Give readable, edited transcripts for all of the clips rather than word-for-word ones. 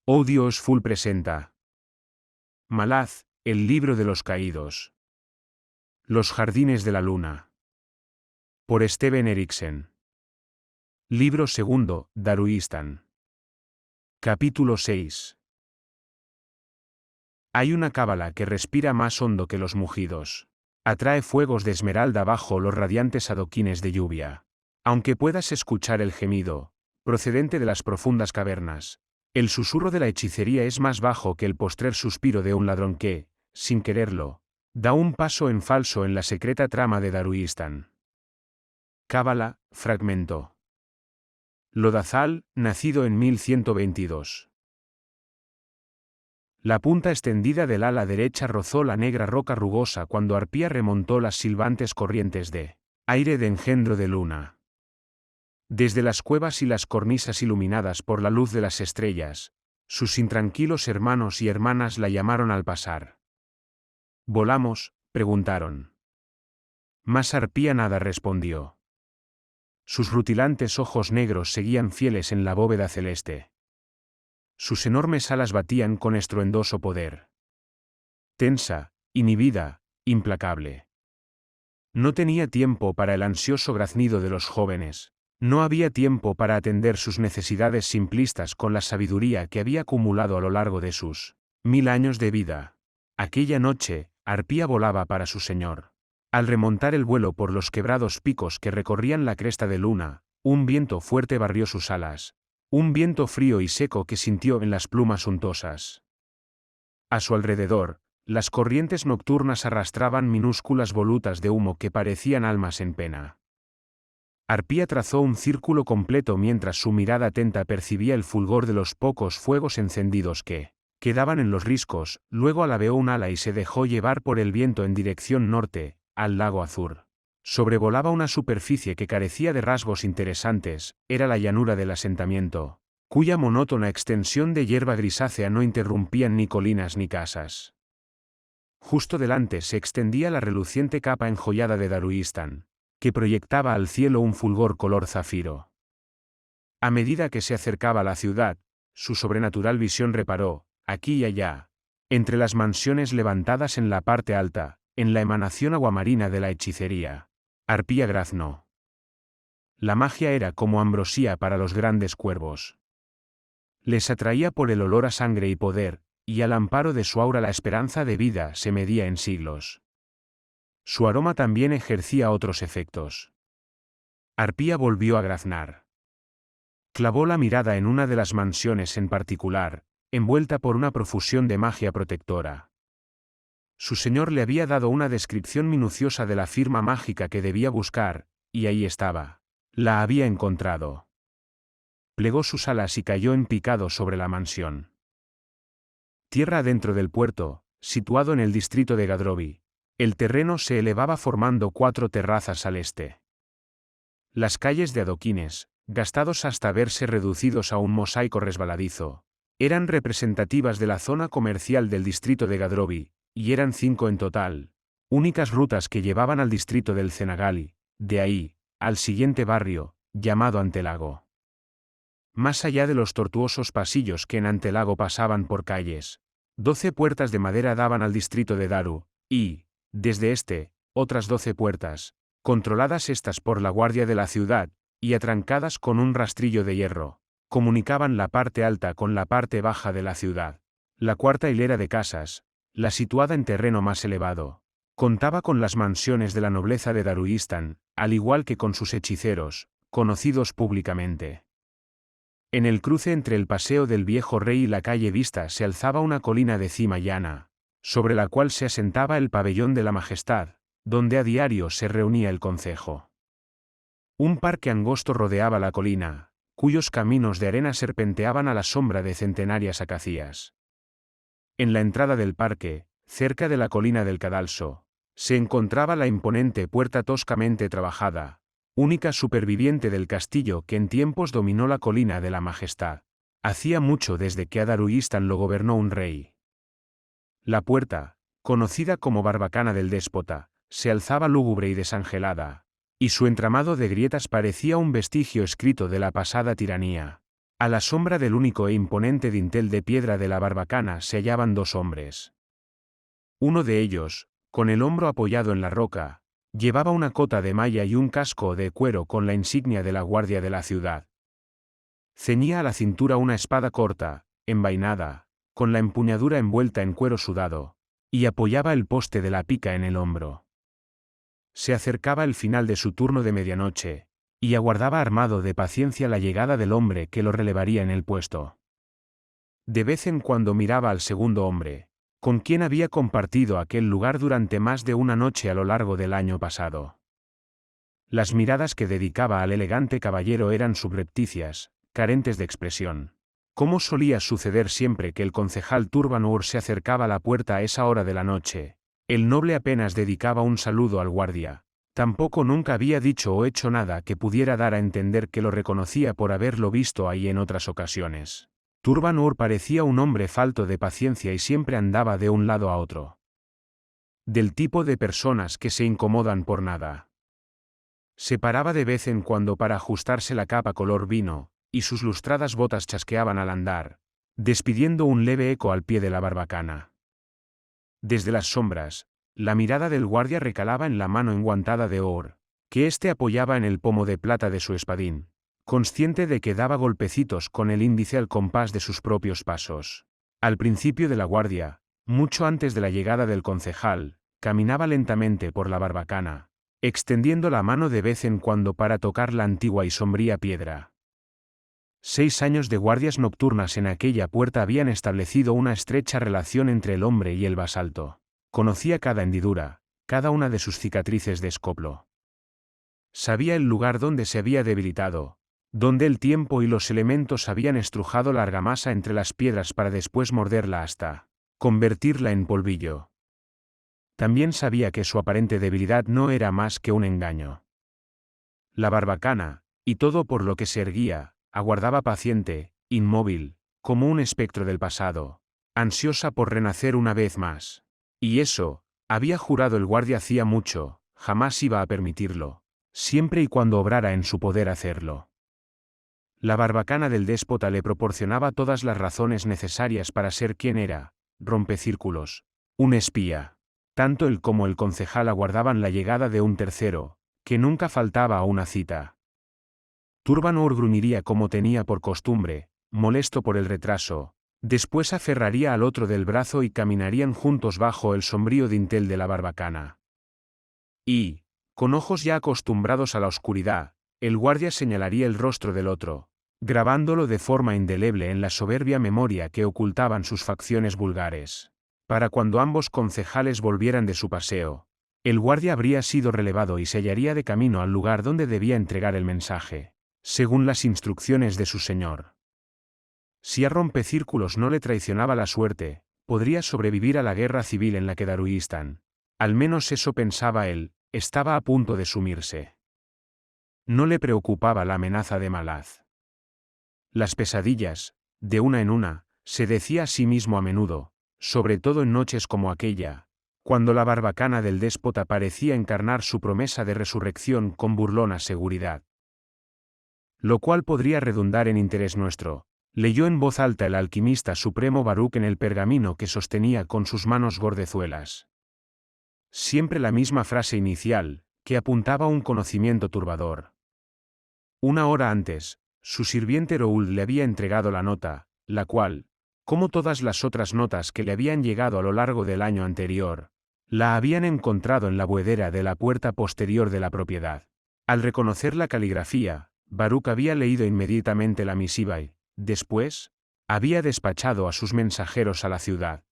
Audioslave presenta Malaz, el libro de los caídos. Los jardines de la luna. Por Steven Eriksen. Libro segundo, Daruistan. Capítulo 6. Hay una cábala que respira más hondo que los mugidos. Atrae fuegos de esmeralda bajo los radiantes adoquines de lluvia. Aunque puedas escuchar el gemido, procedente de las profundas cavernas, el susurro de la hechicería es más bajo que el postrer suspiro de un ladrón que, sin quererlo, da un paso en falso en la secreta trama de Daruistan. Cábala, fragmento. Lodazal, nacido en 1122. La punta extendida del ala derecha rozó la negra roca rugosa cuando Arpía remontó las silbantes corrientes de aire de engendro de luna. Desde las cuevas y las cornisas iluminadas por la luz de las estrellas, sus intranquilos hermanos y hermanas la llamaron al pasar. ¿Volamos?, preguntaron. Mas Arpía nada respondió. Sus rutilantes ojos negros seguían fieles en la bóveda celeste. Sus enormes alas batían con estruendoso poder. Tensa, inhibida, implacable. No tenía tiempo para el ansioso graznido de los jóvenes. No había tiempo para atender sus necesidades simplistas con la sabiduría que había acumulado a lo largo de sus 1000 años de vida. Aquella noche, Arpía volaba para su señor. Al remontar el vuelo por los quebrados picos que recorrían la cresta de luna, un viento fuerte barrió sus alas. Un viento frío y seco que sintió en las plumas untosas. A su alrededor, las corrientes nocturnas arrastraban minúsculas volutas de humo que parecían almas en pena. Arpía trazó un círculo completo mientras su mirada atenta percibía el fulgor de los pocos fuegos encendidos que quedaban en los riscos, luego alabeó un ala y se dejó llevar por el viento en dirección norte, al lago Azur. Sobrevolaba una superficie que carecía de rasgos interesantes, era la llanura del asentamiento, cuya monótona extensión de hierba grisácea no interrumpían ni colinas ni casas. Justo delante se extendía la reluciente capa enjollada de Daruistan, que proyectaba al cielo un fulgor color zafiro. A medida que se acercaba a la ciudad, su sobrenatural visión reparó, aquí y allá, entre las mansiones levantadas en la parte alta, en la emanación aguamarina de la hechicería. Arpía graznó. La magia era como ambrosía para los grandes cuervos. Les atraía por el olor a sangre y poder, y al amparo de su aura la esperanza de vida se medía en siglos. Su aroma también ejercía otros efectos. Arpía volvió a graznar. Clavó la mirada en una de las mansiones en particular, envuelta por una profusión de magia protectora. Su señor le había dado una descripción minuciosa de la firma mágica que debía buscar, y ahí estaba. La había encontrado. Plegó sus alas y cayó en picado sobre la mansión. Tierra adentro del puerto, situado en el distrito de Gadrovi, el terreno se elevaba formando 4 terrazas al este. Las calles de adoquines, gastados hasta verse reducidos a un mosaico resbaladizo, eran representativas de la zona comercial del distrito de Gadrovi, y eran 5 en total, únicas rutas que llevaban al distrito del Cenagali, de ahí, al siguiente barrio, llamado Antelago. Más allá de los tortuosos pasillos que en Antelago pasaban por calles, 12 puertas de madera daban al distrito de Daru, y, desde este, otras 12 puertas, controladas estas por la guardia de la ciudad, y atrancadas con un rastrillo de hierro, comunicaban la parte alta con la parte baja de la ciudad. La cuarta hilera de casas, la situada en terreno más elevado, contaba con las mansiones de la nobleza de Daruistan, al igual que con sus hechiceros, conocidos públicamente. En el cruce entre el paseo del Viejo Rey y la calle Vista se alzaba una colina de cima llana, sobre la cual se asentaba el pabellón de la Majestad, donde a diario se reunía el concejo. Un parque angosto rodeaba la colina, cuyos caminos de arena serpenteaban a la sombra de centenarias acacias. En la entrada del parque, cerca de la colina del Cadalso, se encontraba la imponente puerta toscamente trabajada, única superviviente del castillo que en tiempos dominó la colina de la Majestad. Hacía mucho desde que a Daruistan lo gobernó un rey. La puerta, conocida como Barbacana del Déspota, se alzaba lúgubre y desangelada, y su entramado de grietas parecía un vestigio escrito de la pasada tiranía. A la sombra del único e imponente dintel de piedra de la barbacana se hallaban dos hombres. Uno de ellos, con el hombro apoyado en la roca, llevaba una cota de malla y un casco de cuero con la insignia de la guardia de la ciudad. Ceñía a la cintura una espada corta, envainada, con la empuñadura envuelta en cuero sudado, y apoyaba el poste de la pica en el hombro. Se acercaba el final de su turno de medianoche, y aguardaba armado de paciencia la llegada del hombre que lo relevaría en el puesto. De vez en cuando miraba al segundo hombre, con quien había compartido aquel lugar durante más de una noche a lo largo del año pasado. Las miradas que dedicaba al elegante caballero eran subrepticias, carentes de expresión. Como solía suceder siempre que el concejal Turbanur se acercaba a la puerta a esa hora de la noche, el noble apenas dedicaba un saludo al guardia. Tampoco nunca había dicho o hecho nada que pudiera dar a entender que lo reconocía por haberlo visto ahí en otras ocasiones. Turbanur parecía un hombre falto de paciencia y siempre andaba de un lado a otro. Del tipo de personas que se incomodan por nada. Se paraba de vez en cuando para ajustarse la capa color vino, y sus lustradas botas chasqueaban al andar, despidiendo un leve eco al pie de la barbacana. Desde las sombras, la mirada del guardia recalaba en la mano enguantada de Or, que éste apoyaba en el pomo de plata de su espadín, consciente de que daba golpecitos con el índice al compás de sus propios pasos. Al principio de la guardia, mucho antes de la llegada del concejal, caminaba lentamente por la barbacana, extendiendo la mano de vez en cuando para tocar la antigua y sombría piedra. 6 años de guardias nocturnas en aquella puerta habían establecido una estrecha relación entre el hombre y el basalto. Conocía cada hendidura, cada una de sus cicatrices de escoplo. Sabía el lugar donde se había debilitado, donde el tiempo y los elementos habían estrujado la argamasa entre las piedras para después morderla hasta convertirla en polvillo. También sabía que su aparente debilidad no era más que un engaño. La barbacana, y todo por lo que se erguía, aguardaba paciente, inmóvil, como un espectro del pasado, ansiosa por renacer una vez más. Y eso, había jurado el guardia hacía mucho, jamás iba a permitirlo, siempre y cuando obrara en su poder hacerlo. La barbacana del déspota le proporcionaba todas las razones necesarias para ser quien era, rompecírculos, un espía. Tanto él como el concejal aguardaban la llegada de un tercero, que nunca faltaba a una cita. Turbanur gruñiría como tenía por costumbre, molesto por el retraso, después aferraría al otro del brazo y caminarían juntos bajo el sombrío dintel de la barbacana. Y, con ojos ya acostumbrados a la oscuridad, el guardia señalaría el rostro del otro, grabándolo de forma indeleble en la soberbia memoria que ocultaban sus facciones vulgares. Para cuando ambos concejales volvieran de su paseo, el guardia habría sido relevado y se hallaría de camino al lugar donde debía entregar el mensaje, según las instrucciones de su señor. Si a rompecírculos no le traicionaba la suerte, podría sobrevivir a la guerra civil en la que Daruistán, al menos eso pensaba él, estaba a punto de sumirse. No le preocupaba la amenaza de Malaz. Las pesadillas, de una en una, se decía a sí mismo a menudo, sobre todo en noches como aquella, cuando la barbacana del déspota parecía encarnar su promesa de resurrección con burlona seguridad. Lo cual podría redundar en interés nuestro, leyó en voz alta el alquimista supremo Baruch en el pergamino que sostenía con sus manos gordezuelas. Siempre la misma frase inicial, que apuntaba a un conocimiento turbador. Una hora antes, su sirviente Roul le había entregado la nota, la cual, como todas las otras notas que le habían llegado a lo largo del año anterior, la habían encontrado en la buhedera de la puerta posterior de la propiedad. Al reconocer la caligrafía, Baruch había leído inmediatamente la misiva y, después, había despachado a sus mensajeros a la ciudad.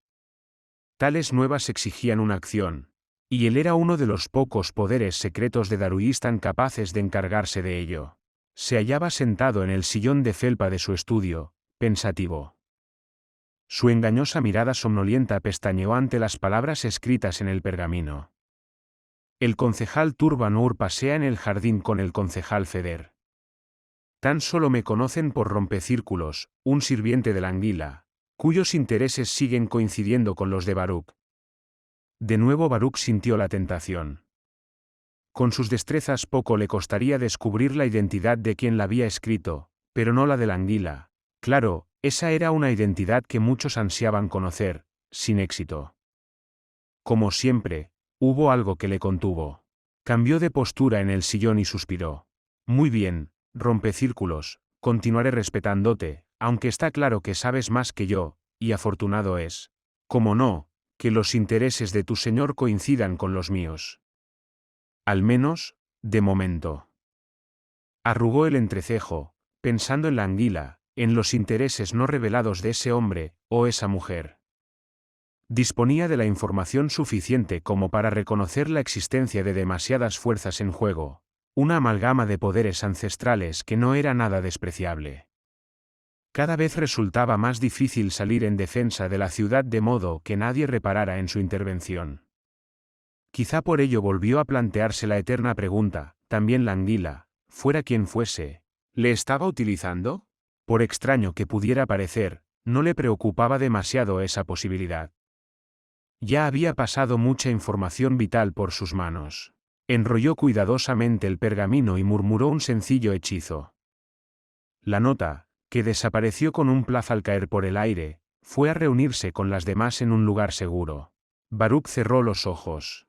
Tales nuevas exigían una acción, y él era uno de los pocos poderes secretos de Daruistán capaces de encargarse de ello. Se hallaba sentado en el sillón de felpa de su estudio, pensativo. Su engañosa mirada somnolienta pestañeó ante las palabras escritas en el pergamino. El concejal Turbanur pasea en el jardín con el concejal Feder. Tan solo me conocen por rompecírculos, un sirviente de la anguila, cuyos intereses siguen coincidiendo con los de Baruch. De nuevo Baruch sintió la tentación. Con sus destrezas poco le costaría descubrir la identidad de quien la había escrito, pero no la de la anguila, Claro, esa era una identidad que muchos ansiaban conocer, sin éxito. Como siempre, hubo algo que le contuvo. Cambió de postura en el sillón y suspiró. Muy bien, rompecírculos, continuaré respetándote, aunque está claro que sabes más que yo, y afortunado es, como no, que los intereses de tu señor coincidan con los míos. Al menos, de momento. Arrugó el entrecejo, pensando en la anguila, en los intereses no revelados de ese hombre, o esa mujer. Disponía de la información suficiente como para reconocer la existencia de demasiadas fuerzas en juego, una amalgama de poderes ancestrales que no era nada despreciable. Cada vez resultaba más difícil salir en defensa de la ciudad de modo que nadie reparara en su intervención. Quizá por ello volvió a plantearse la eterna pregunta, también la anguila, fuera quien fuese, ¿le estaba utilizando? Por extraño que pudiera parecer, no le preocupaba demasiado esa posibilidad. Ya había pasado mucha información vital por sus manos. Enrolló cuidadosamente el pergamino y murmuró un sencillo hechizo. La nota, que desapareció con un plaz al caer por el aire, fue a reunirse con las demás en un lugar seguro. Baruch cerró los ojos.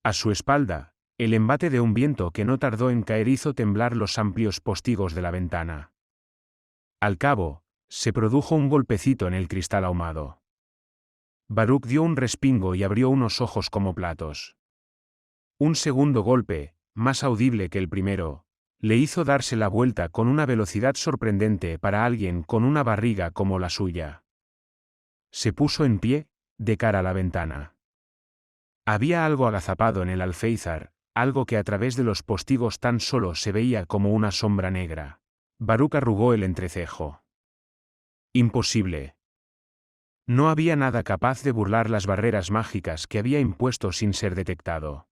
A su espalda, el embate de un viento que no tardó en caer hizo temblar los amplios postigos de la ventana. Al cabo, se produjo un golpecito en el cristal ahumado. Baruch dio un respingo y abrió unos ojos como platos. Un segundo golpe, más audible que el primero, le hizo darse la vuelta con una velocidad sorprendente para alguien con una barriga como la suya. Se puso en pie, de cara a la ventana. Había algo agazapado en el alféizar, algo que a través de los postigos tan solo se veía como una sombra negra. Baruch arrugó el entrecejo. Imposible. No había nada capaz de burlar las barreras mágicas que había impuesto sin ser detectado.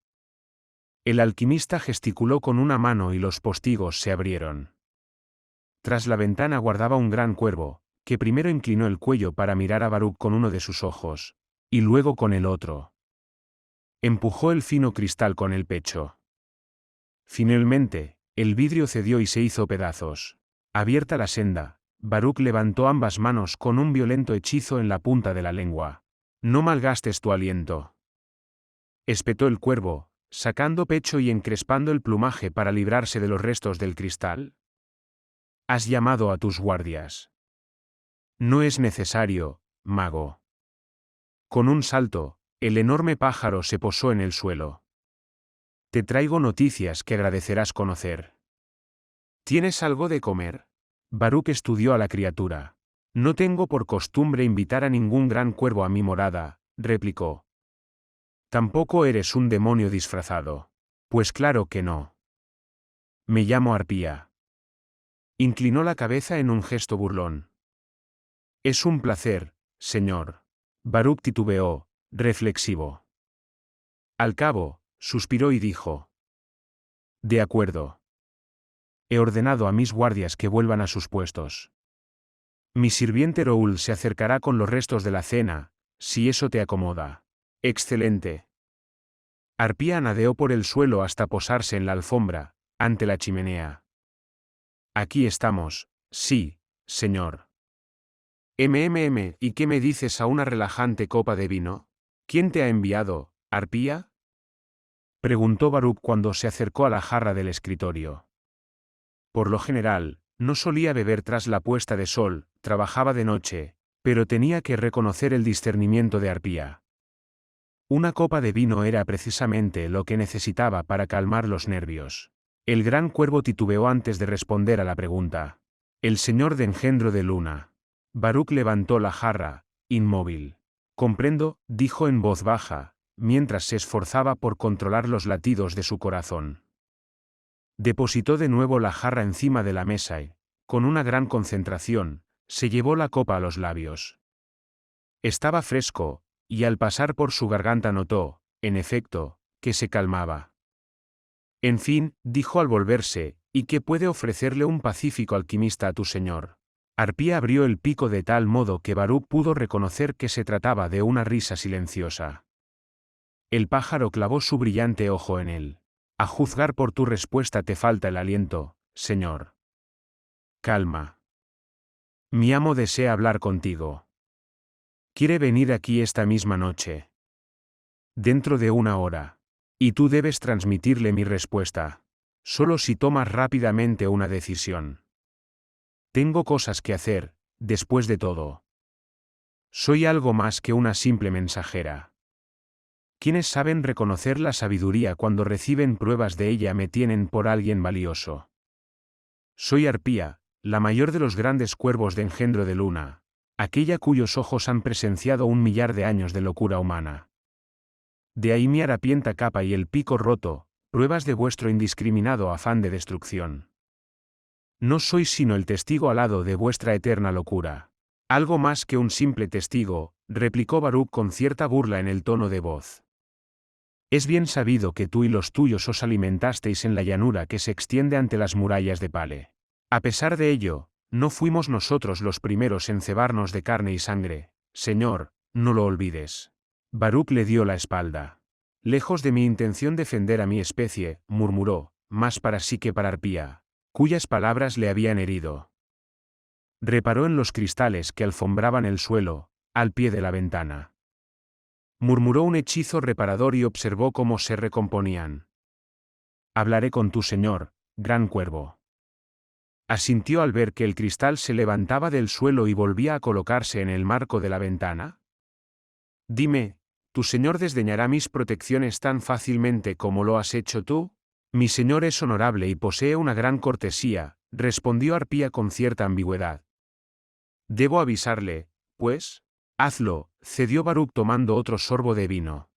El alquimista gesticuló con una mano y los postigos se abrieron. Tras la ventana guardaba un gran cuervo, que primero inclinó el cuello para mirar a Baruch con uno de sus ojos, y luego con el otro. Empujó el fino cristal con el pecho. Finalmente, el vidrio cedió y se hizo pedazos. Abierta la senda, Baruch levantó ambas manos con un violento hechizo en la punta de la lengua. No malgastes tu aliento. Espetó el cuervo, sacando pecho y encrespando el plumaje para librarse de los restos del cristal. Has llamado a tus guardias. No es necesario, mago. Con un salto, el enorme pájaro se posó en el suelo. Te traigo noticias que agradecerás conocer. ¿Tienes algo de comer? Baruch estudió a la criatura. No tengo por costumbre invitar a ningún gran cuervo a mi morada, replicó. Tampoco eres un demonio disfrazado. Pues claro que no. Me llamo Arpía. Inclinó la cabeza en un gesto burlón. Es un placer, señor. Baruch titubeó, reflexivo. Al cabo, suspiró y dijo. De acuerdo. He ordenado a mis guardias que vuelvan a sus puestos. Mi sirviente Roul se acercará con los restos de la cena, si eso te acomoda. Excelente. Arpía anadeó por el suelo hasta posarse en la alfombra, ante la chimenea. Aquí estamos, sí, señor. ¿Y qué me dices a una relajante copa de vino? ¿Quién te ha enviado, Arpía? Preguntó Baruch cuando se acercó a la jarra del escritorio. Por lo general, no solía beber tras la puesta de sol, trabajaba de noche, pero tenía que reconocer el discernimiento de Arpía. Una copa de vino era precisamente lo que necesitaba para calmar los nervios. El gran cuervo titubeó antes de responder a la pregunta. El señor de engendro de luna. Baruch levantó la jarra, inmóvil. Comprendo, dijo en voz baja, mientras se esforzaba por controlar los latidos de su corazón. Depositó de nuevo la jarra encima de la mesa y, con una gran concentración, se llevó la copa a los labios. Estaba fresco, y al pasar por su garganta notó, en efecto, que se calmaba. En fin, dijo al volverse, ¿y qué puede ofrecerle un pacífico alquimista a tu señor? Arpía abrió el pico de tal modo que Baruch pudo reconocer que se trataba de una risa silenciosa. El pájaro clavó su brillante ojo en él. A juzgar por tu respuesta te falta el aliento, señor. Calma. Mi amo desea hablar contigo. Quiere venir aquí esta misma noche. Dentro de 1 hora. Y tú debes transmitirle mi respuesta. Solo si tomas rápidamente una decisión. Tengo cosas que hacer, después de todo. Soy algo más que una simple mensajera. Quienes saben reconocer la sabiduría cuando reciben pruebas de ella me tienen por alguien valioso. Soy Arpía, la mayor de los grandes cuervos de engendro de luna, aquella cuyos ojos han presenciado 1 millar de años de locura humana. De ahí mi harapienta capa y el pico roto, pruebas de vuestro indiscriminado afán de destrucción. No soy sino el testigo alado de vuestra eterna locura. Algo más que un simple testigo, replicó Baruch con cierta burla en el tono de voz. Es bien sabido que tú y los tuyos os alimentasteis en la llanura que se extiende ante las murallas de Pale. A pesar de ello, no fuimos nosotros los primeros en cebarnos de carne y sangre, Señor, no lo olvides. Baruch le dio la espalda. Lejos de mi intención defender a mi especie, murmuró, más para sí que para Arpía, cuyas palabras le habían herido. Reparó en los cristales que alfombraban el suelo, al pie de la ventana. Murmuró un hechizo reparador y observó cómo se recomponían. Hablaré con tu señor, gran cuervo. Asintió al ver que el cristal se levantaba del suelo y volvía a colocarse en el marco de la ventana. Dime, ¿tu señor desdeñará mis protecciones tan fácilmente como lo has hecho tú? Mi señor es honorable y posee una gran cortesía, respondió Arpía con cierta ambigüedad. Debo avisarle, pues. Hazlo, cedió Baruch tomando otro sorbo de vino.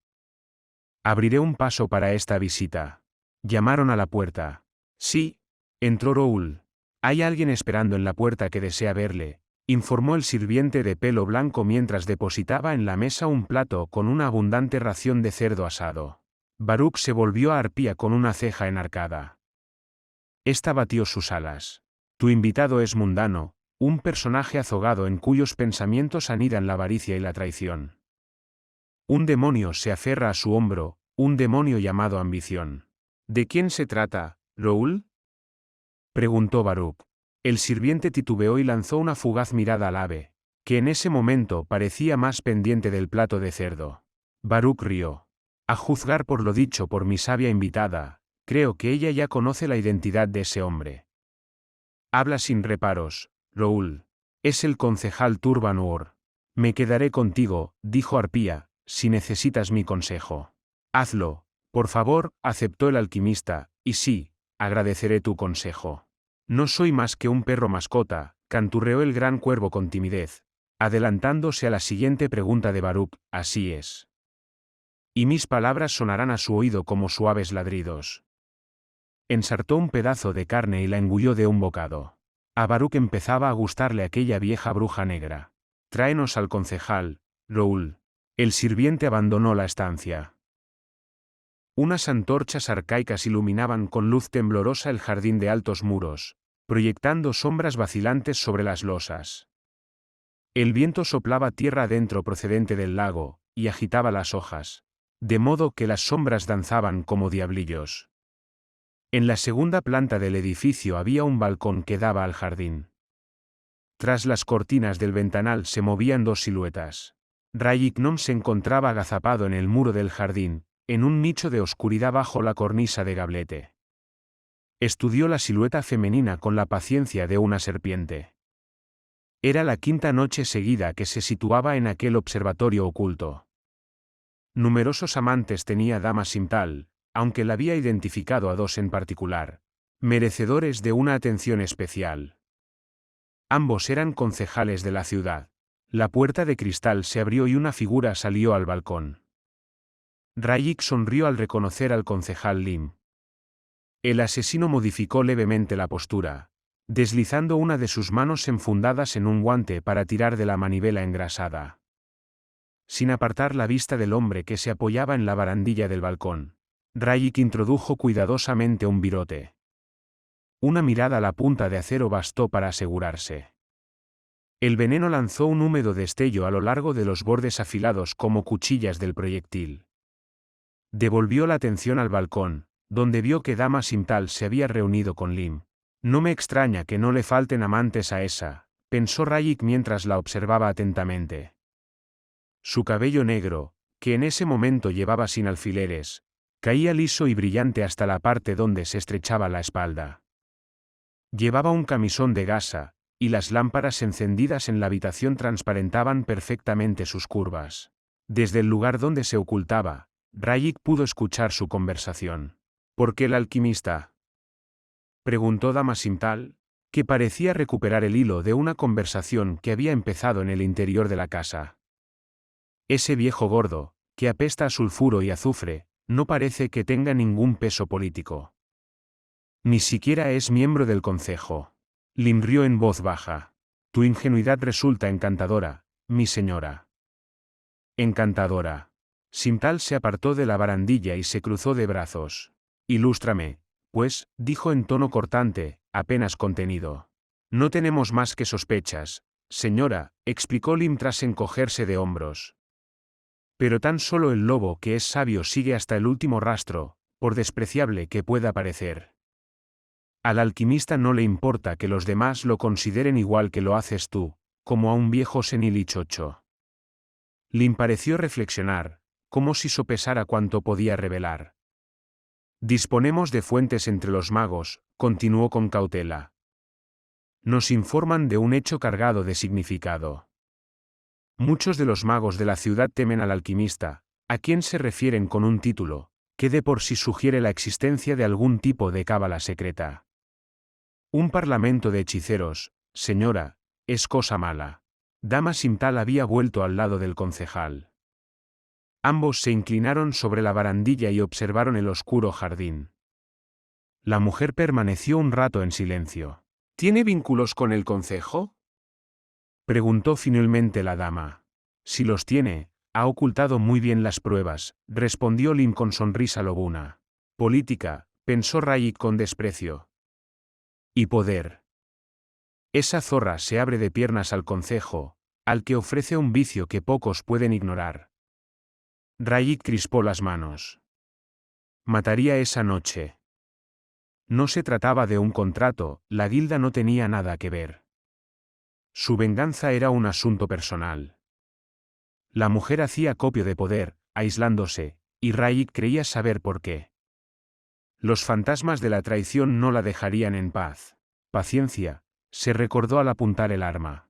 Abriré un paso para esta visita. Llamaron a la puerta. Sí, entró Roul. Hay alguien esperando en la puerta que desea verle, informó el sirviente de pelo blanco mientras depositaba en la mesa un plato con una abundante ración de cerdo asado. Baruch se volvió a Arpía con una ceja enarcada. Esta batió sus alas. Tu invitado es mundano, un personaje azogado en cuyos pensamientos anidan la avaricia y la traición. Un demonio se aferra a su hombro, un demonio llamado ambición. ¿De quién se trata, Roul? Preguntó Baruch. El sirviente titubeó y lanzó una fugaz mirada al ave, que en ese momento parecía más pendiente del plato de cerdo. Baruch rió. A juzgar por lo dicho por mi sabia invitada, creo que ella ya conoce la identidad de ese hombre. Habla sin reparos, Roul. Es el concejal Turbanur. Me quedaré contigo, dijo Arpía, si necesitas mi consejo. Hazlo, por favor, aceptó el alquimista, y sí, agradeceré tu consejo. No soy más que un perro mascota, canturreó el gran cuervo con timidez, adelantándose a la siguiente pregunta de Baruch, así es. Y mis palabras sonarán a su oído como suaves ladridos. Ensartó un pedazo de carne y la engulló de un bocado. A Baruch empezaba a gustarle aquella vieja bruja negra. Tráenos al concejal, Roul. El sirviente abandonó la estancia. Unas antorchas arcaicas iluminaban con luz temblorosa el jardín de altos muros, proyectando sombras vacilantes sobre las losas. El viento soplaba tierra adentro procedente del lago, y agitaba las hojas, de modo que las sombras danzaban como diablillos. En la segunda planta del edificio había un balcón que daba al jardín. Tras las cortinas del ventanal se movían dos siluetas. Rayignon se encontraba agazapado en el muro del jardín, en un nicho de oscuridad bajo la cornisa de gablete. Estudió la silueta femenina con la paciencia de una serpiente. Era la quinta noche seguida que se situaba en aquel observatorio oculto. Numerosos amantes tenía Dama Simtal, aunque la había identificado a dos en particular, merecedores de una atención especial. Ambos eran concejales de la ciudad. La puerta de cristal se abrió y una figura salió al balcón. Rayik sonrió al reconocer al concejal Lim. El asesino modificó levemente la postura, deslizando una de sus manos enfundadas en un guante para tirar de la manivela engrasada. Sin apartar la vista del hombre que se apoyaba en la barandilla del balcón, Rayik introdujo cuidadosamente un virote. Una mirada a la punta de acero bastó para asegurarse. El veneno lanzó un húmedo destello a lo largo de los bordes afilados como cuchillas del proyectil. Devolvió la atención al balcón, donde vio que Dama Simtal se había reunido con Lim. No me extraña que no le falten amantes a esa, pensó Rayik mientras la observaba atentamente. Su cabello negro, que en ese momento llevaba sin alfileres, caía liso y brillante hasta la parte donde se estrechaba la espalda. Llevaba un camisón de gasa, y las lámparas encendidas en la habitación transparentaban perfectamente sus curvas. Desde el lugar donde se ocultaba, Rayik pudo escuchar su conversación. ¿Por qué el alquimista?, preguntó Dama Simtal, que parecía recuperar el hilo de una conversación que había empezado en el interior de la casa. Ese viejo gordo, que apesta a sulfuro y azufre, no parece que tenga ningún peso político. Ni siquiera es miembro del concejo. Lim rió en voz baja. Tu ingenuidad resulta encantadora, mi señora. Encantadora. Simtal se apartó de la barandilla y se cruzó de brazos. Ilústrame, pues, dijo en tono cortante, apenas contenido. No tenemos más que sospechas, señora, explicó Lim tras encogerse de hombros. Pero tan solo el lobo que es sabio sigue hasta el último rastro, por despreciable que pueda parecer. Al alquimista no le importa que los demás lo consideren igual que lo haces tú, como a un viejo senil y chocho. Lim pareció reflexionar, como si sopesara cuánto podía revelar. Disponemos de fuentes entre los magos, continuó con cautela. Nos informan de un hecho cargado de significado. Muchos de los magos de la ciudad temen al alquimista, a quien se refieren con un título, que de por sí sugiere la existencia de algún tipo de cábala secreta. Un parlamento de hechiceros, señora, es cosa mala. Dama Simtal había vuelto al lado del concejal. Ambos se inclinaron sobre la barandilla y observaron el oscuro jardín. La mujer permaneció un rato en silencio. ¿Tiene vínculos con el concejo?, preguntó finalmente la dama. Si los tiene, ha ocultado muy bien las pruebas, respondió Lim con sonrisa lobuna. Política, pensó Rayik con desprecio. Y poder. Esa zorra se abre de piernas al concejo, al que ofrece un vicio que pocos pueden ignorar. Rayik crispó las manos. Mataría esa noche. No se trataba de un contrato, la guilda no tenía nada que ver. Su venganza era un asunto personal. La mujer hacía acopio de poder, aislándose, y Rayik creía saber por qué. Los fantasmas de la traición no la dejarían en paz. Paciencia, se recordó al apuntar el arma.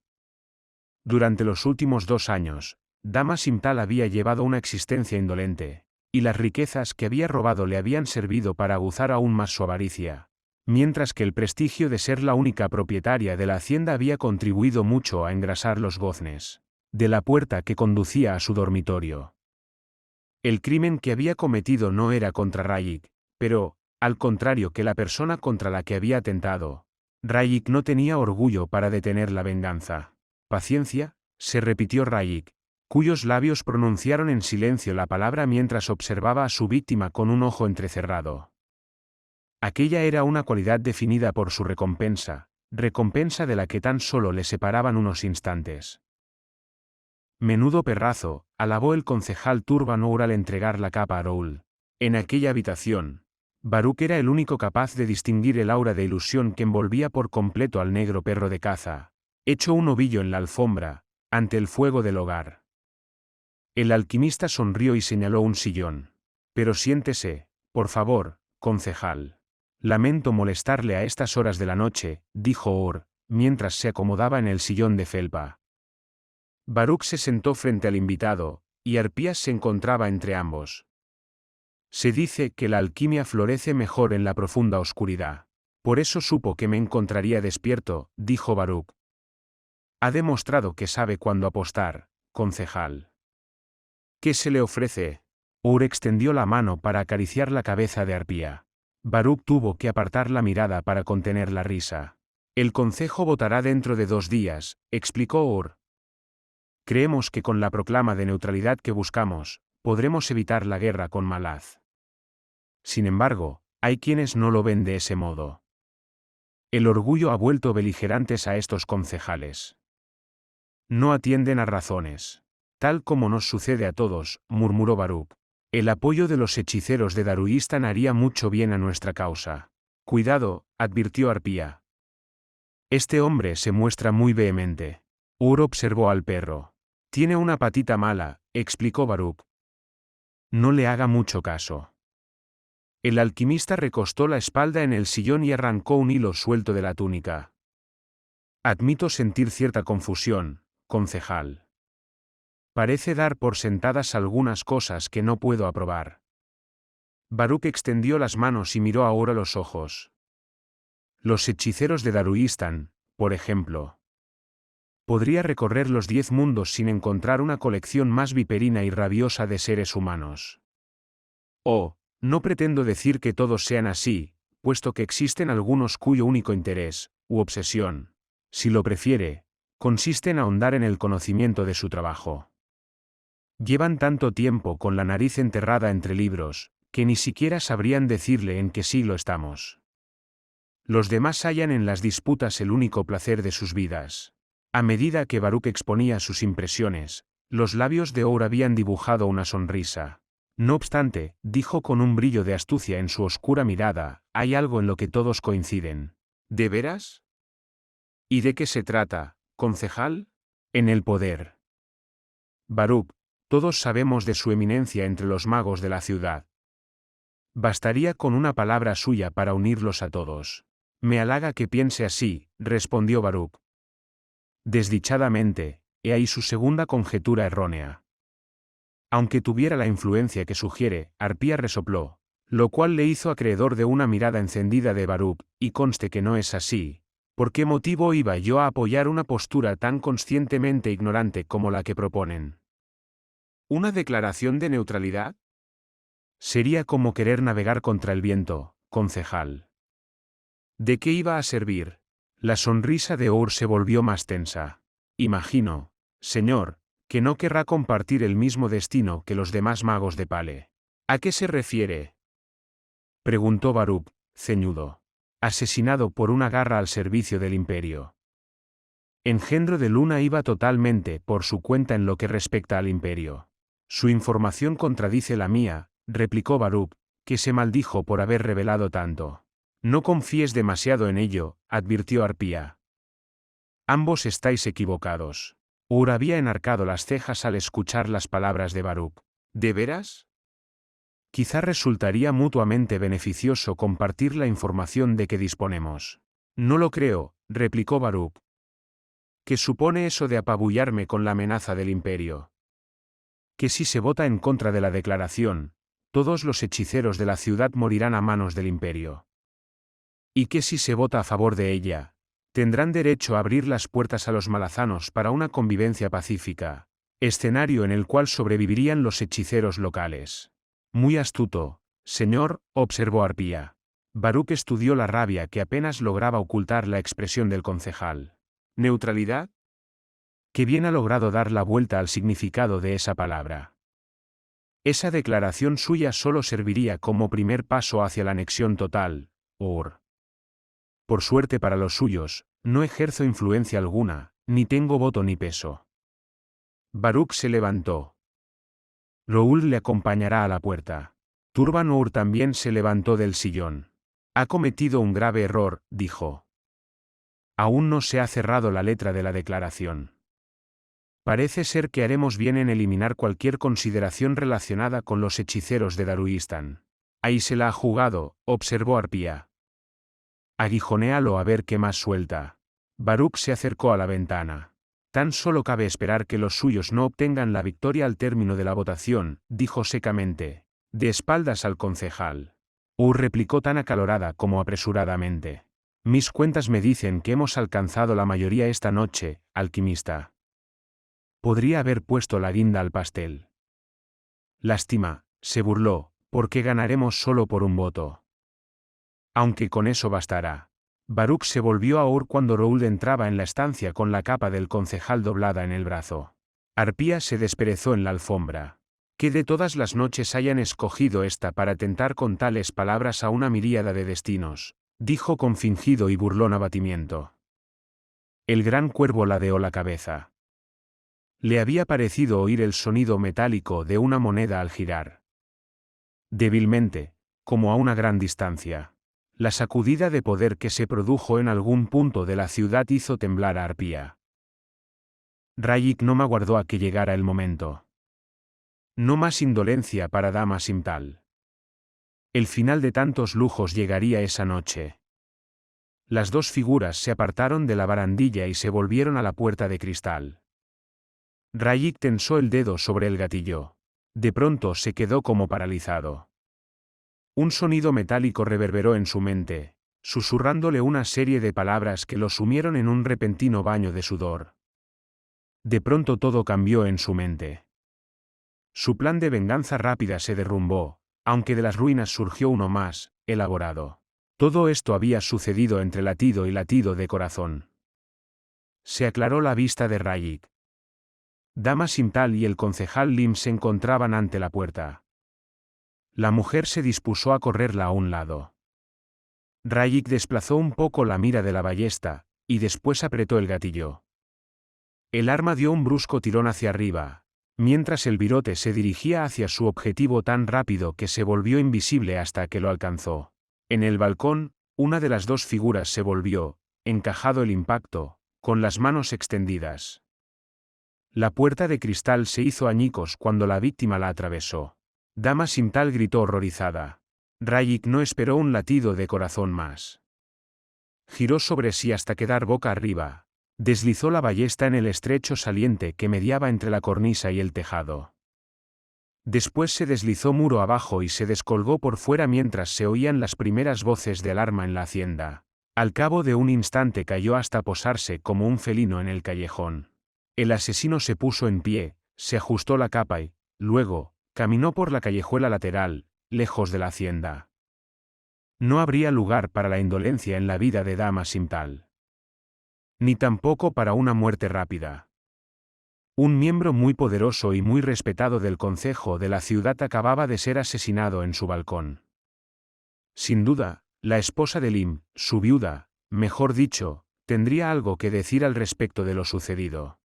Durante los últimos 2 años, Dama Simtal había llevado una existencia indolente, y las riquezas que había robado le habían servido para aguzar aún más su avaricia, mientras que el prestigio de ser la única propietaria de la hacienda había contribuido mucho a engrasar los goznes de la puerta que conducía a su dormitorio. El crimen que había cometido no era contra Rayik, pero, al contrario que la persona contra la que había atentado, Rayik no tenía orgullo para detener la venganza. Paciencia, se repitió Rayik, cuyos labios pronunciaron en silencio la palabra mientras observaba a su víctima con un ojo entrecerrado. Aquella era una cualidad definida por su recompensa de la que tan solo le separaban unos instantes. Menudo perrazo, alabó el concejal Turban Our al entregar la capa a Raúl. En aquella habitación, Baruch era el único capaz de distinguir el aura de ilusión que envolvía por completo al negro perro de caza, hecho un ovillo en la alfombra, ante el fuego del hogar. El alquimista sonrió y señaló un sillón. Pero siéntese, por favor, concejal. Lamento molestarle a estas horas de la noche, dijo Or, mientras se acomodaba en el sillón de felpa. Baruch se sentó frente al invitado, y Arpías se encontraba entre ambos. Se dice que la alquimia florece mejor en la profunda oscuridad. Por eso supo que me encontraría despierto, dijo Baruch. Ha demostrado que sabe cuándo apostar, concejal. ¿Qué se le ofrece? Or extendió la mano para acariciar la cabeza de Arpía. Baruch tuvo que apartar la mirada para contener la risa. El concejo votará dentro de 2 días, explicó Or. Creemos que con la proclama de neutralidad que buscamos, podremos evitar la guerra con Malaz. Sin embargo, hay quienes no lo ven de ese modo. El orgullo ha vuelto beligerantes a estos concejales. No atienden a razones. Tal como nos sucede a todos, murmuró Baruch. El apoyo de los hechiceros de Daruistan haría mucho bien a nuestra causa. Cuidado, advirtió Arpía. Este hombre se muestra muy vehemente. Ur observó al perro. Tiene una patita mala, explicó Baruch. No le haga mucho caso. El alquimista recostó la espalda en el sillón y arrancó un hilo suelto de la túnica. Admito sentir cierta confusión, concejal. Parece dar por sentadas algunas cosas que no puedo aprobar. Baruch extendió las manos y miró ahora los ojos. Los hechiceros de Daruistan, por ejemplo. Podría recorrer los 10 mundos sin encontrar una colección más viperina y rabiosa de seres humanos. Oh, no pretendo decir que todos sean así, puesto que existen algunos cuyo único interés, u obsesión, si lo prefiere, consiste en ahondar en el conocimiento de su trabajo. Llevan tanto tiempo con la nariz enterrada entre libros, que ni siquiera sabrían decirle en qué siglo estamos. Los demás hallan en las disputas el único placer de sus vidas. A medida que Baruch exponía sus impresiones, los labios de Our habían dibujado una sonrisa. No obstante, dijo con un brillo de astucia en su oscura mirada, hay algo en lo que todos coinciden. ¿De veras? ¿Y de qué se trata, concejal? En el poder. Baruch, todos sabemos de su eminencia entre los magos de la ciudad. Bastaría con una palabra suya para unirlos a todos. Me halaga que piense así, respondió Baruch. Desdichadamente, he ahí su segunda conjetura errónea. Aunque tuviera la influencia que sugiere, Arpía resopló, lo cual le hizo acreedor de una mirada encendida de Baruch, y conste que no es así. ¿Por qué motivo iba yo a apoyar una postura tan conscientemente ignorante como la que proponen? ¿Una declaración de neutralidad? Sería como querer navegar contra el viento, concejal. ¿De qué iba a servir? La sonrisa de Our se volvió más tensa. Imagino, señor, que no querrá compartir el mismo destino que los demás magos de Pale. ¿A qué se refiere? Preguntó Baruch, ceñudo. Asesinado por una garra al servicio del imperio. Engendro de Luna iba totalmente por su cuenta en lo que respecta al imperio. Su información contradice la mía, replicó Baruch, que se maldijo por haber revelado tanto. No confíes demasiado en ello, advirtió Arpía. Ambos estáis equivocados. Ur había enarcado las cejas al escuchar las palabras de Baruch. ¿De veras? Quizá resultaría mutuamente beneficioso compartir la información de que disponemos. No lo creo, replicó Baruch. ¿Qué supone eso de apabullarme con la amenaza del imperio? Que si se vota en contra de la declaración, todos los hechiceros de la ciudad morirán a manos del imperio. Y que si se vota a favor de ella, tendrán derecho a abrir las puertas a los malazanos para una convivencia pacífica, escenario en el cual sobrevivirían los hechiceros locales. Muy astuto, señor, observó Arpía. Baruch estudió la rabia que apenas lograba ocultar la expresión del concejal. ¿Neutralidad? Qué bien ha logrado dar la vuelta al significado de esa palabra. Esa declaración suya solo serviría como primer paso hacia la anexión total, Ur. Por suerte para los suyos, no ejerzo influencia alguna, ni tengo voto ni peso. Baruch se levantó. Roul le acompañará a la puerta. Turban Ur también se levantó del sillón. Ha cometido un grave error, dijo. Aún no se ha cerrado la letra de la declaración. Parece ser que haremos bien en eliminar cualquier consideración relacionada con los hechiceros de Daruistan. Ahí se la ha jugado, observó Arpía. Aguijonéalo a ver qué más suelta. Baruch se acercó a la ventana. Tan solo cabe esperar que los suyos no obtengan la victoria al término de la votación, dijo secamente, de espaldas al concejal. Ur replicó tan acalorada como apresuradamente. Mis cuentas me dicen que hemos alcanzado la mayoría esta noche, alquimista. Podría haber puesto la guinda al pastel. Lástima, se burló, porque ganaremos solo por un voto. Aunque con eso bastará. Baruch se volvió a Ur cuando Roul entraba en la estancia con la capa del concejal doblada en el brazo. Arpía se desperezó en la alfombra. Que de todas las noches hayan escogido esta para tentar con tales palabras a una miríada de destinos, dijo con fingido y burlón abatimiento. El gran cuervo ladeó la cabeza. Le había parecido oír el sonido metálico de una moneda al girar. Débilmente, como a una gran distancia. La sacudida de poder que se produjo en algún punto de la ciudad hizo temblar a Arpía. Rayik no aguardó a que llegara el momento. No más indolencia para Dama Simtal. El final de tantos lujos llegaría esa noche. Las dos figuras se apartaron de la barandilla y se volvieron a la puerta de cristal. Rayik tensó el dedo sobre el gatillo. De pronto se quedó como paralizado. Un sonido metálico reverberó en su mente, susurrándole una serie de palabras que lo sumieron en un repentino baño de sudor. De pronto todo cambió en su mente. Su plan de venganza rápida se derrumbó, aunque de las ruinas surgió uno más, elaborado. Todo esto había sucedido entre latido y latido de corazón. Se aclaró la vista de Rayik. Dama Simtal y el concejal Lim se encontraban ante la puerta. La mujer se dispuso a correrla a un lado. Rayik desplazó un poco la mira de la ballesta, y después apretó el gatillo. El arma dio un brusco tirón hacia arriba, mientras el virote se dirigía hacia su objetivo tan rápido que se volvió invisible hasta que lo alcanzó. En el balcón, una de las dos figuras se volvió, encajado el impacto, con las manos extendidas. La puerta de cristal se hizo añicos cuando la víctima la atravesó. Dama Simtal gritó horrorizada. Rayik no esperó un latido de corazón más. Giró sobre sí hasta quedar boca arriba. Deslizó la ballesta en el estrecho saliente que mediaba entre la cornisa y el tejado. Después se deslizó muro abajo y se descolgó por fuera mientras se oían las primeras voces de alarma en la hacienda. Al cabo de un instante cayó hasta posarse como un felino en el callejón. El asesino se puso en pie, se ajustó la capa y, luego, caminó por la callejuela lateral, lejos de la hacienda. No habría lugar para la indolencia en la vida de Dama Simtal. Ni tampoco para una muerte rápida. Un miembro muy poderoso y muy respetado del concejo de la ciudad acababa de ser asesinado en su balcón. Sin duda, la esposa de Lim, su viuda, mejor dicho, tendría algo que decir al respecto de lo sucedido.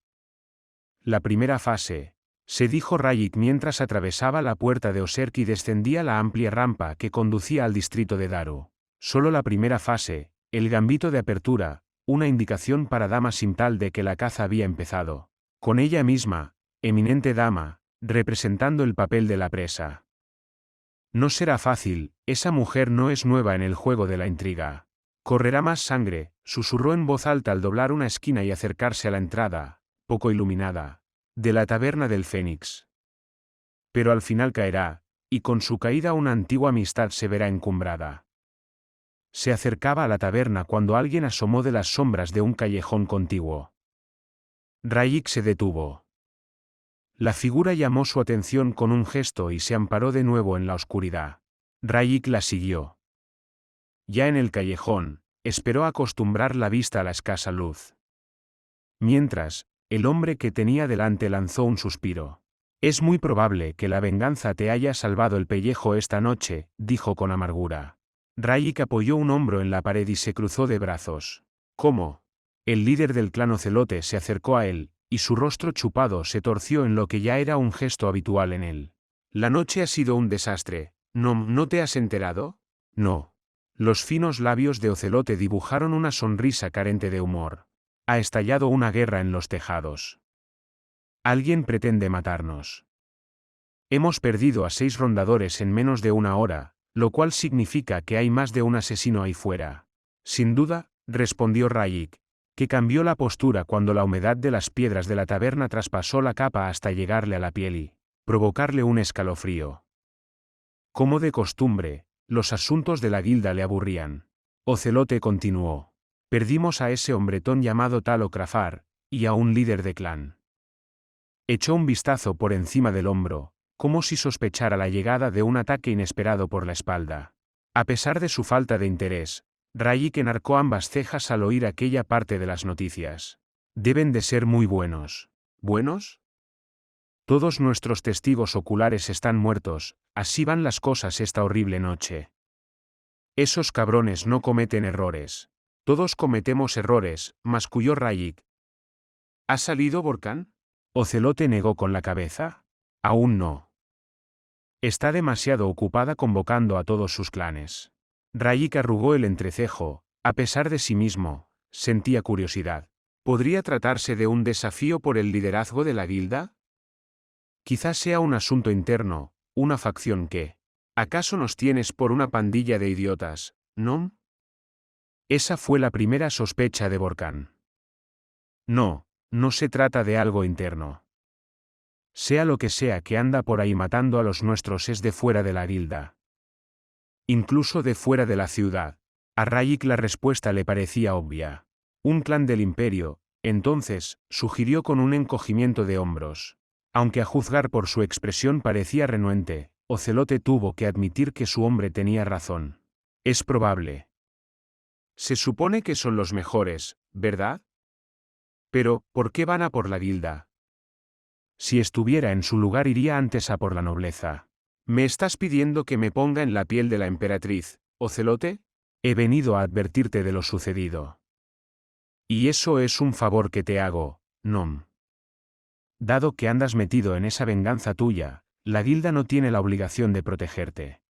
La primera fase, se dijo Rayik mientras atravesaba la puerta de Oserk y descendía la amplia rampa que conducía al distrito de Daru. Solo la primera fase, el gambito de apertura, una indicación para Dama Simtal de que la caza había empezado. Con ella misma, eminente dama, representando el papel de la presa. No será fácil, esa mujer no es nueva en el juego de la intriga. Correrá más sangre, susurró en voz alta al doblar una esquina y acercarse a la entrada, poco iluminada, de la taberna del Fénix. Pero al final caerá, y con su caída una antigua amistad se verá encumbrada. Se acercaba a la taberna cuando alguien asomó de las sombras de un callejón contiguo. Rayik se detuvo. La figura llamó su atención con un gesto y se amparó de nuevo en la oscuridad. Rayik la siguió. Ya en el callejón, esperó acostumbrar la vista a la escasa luz. Mientras, el hombre que tenía delante lanzó un suspiro. Es muy probable que la venganza te haya salvado el pellejo esta noche, dijo con amargura. Rayik apoyó un hombro en la pared y se cruzó de brazos. ¿Cómo? El líder del clan Ocelote se acercó a él, y su rostro chupado se torció en lo que ya era un gesto habitual en él. La noche ha sido un desastre, ¿no te has enterado? No. Los finos labios de Ocelote dibujaron una sonrisa carente de humor. Ha estallado una guerra en los tejados. Alguien pretende matarnos. Hemos perdido a 6 rondadores en menos de una hora, lo cual significa que hay más de un asesino ahí fuera. Sin duda, respondió Rayik, que cambió la postura cuando la humedad de las piedras de la taberna traspasó la capa hasta llegarle a la piel y provocarle un escalofrío. Como de costumbre, los asuntos de la guilda le aburrían. Ocelote continuó. Perdimos a ese hombretón llamado Talo Crafar, y a un líder de clan. Echó un vistazo por encima del hombro, como si sospechara la llegada de un ataque inesperado por la espalda. A pesar de su falta de interés, Rayik enarcó ambas cejas al oír aquella parte de las noticias. Deben de ser muy buenos. ¿Buenos? Todos nuestros testigos oculares están muertos, así van las cosas esta horrible noche. Esos cabrones no cometen errores. Todos cometemos errores, masculló Rayik. ¿Ha salido Borkan? Ocelote negó con la cabeza. Aún no. Está demasiado ocupada convocando a todos sus clanes. Rayik arrugó el entrecejo, a pesar de sí mismo, sentía curiosidad. ¿Podría tratarse de un desafío por el liderazgo de la guilda? Quizás sea un asunto interno, una facción que... ¿Acaso nos tienes por una pandilla de idiotas, no? Esa fue la primera sospecha de Borkan. No, no se trata de algo interno. Sea lo que sea que anda por ahí matando a los nuestros es de fuera de la guilda. Incluso de fuera de la ciudad. A Rayik la respuesta le parecía obvia. Un clan del imperio, entonces, sugirió con un encogimiento de hombros. Aunque a juzgar por su expresión parecía renuente, Ocelote tuvo que admitir que su hombre tenía razón. Es probable. Se supone que son los mejores, ¿verdad? Pero, ¿por qué van a por la guilda? Si estuviera en su lugar iría antes a por la nobleza. ¿Me estás pidiendo que me ponga en la piel de la emperatriz, Ocelote? He venido a advertirte de lo sucedido. Y eso es un favor que te hago, Nom. Dado que andas metido en esa venganza tuya, la guilda no tiene la obligación de protegerte.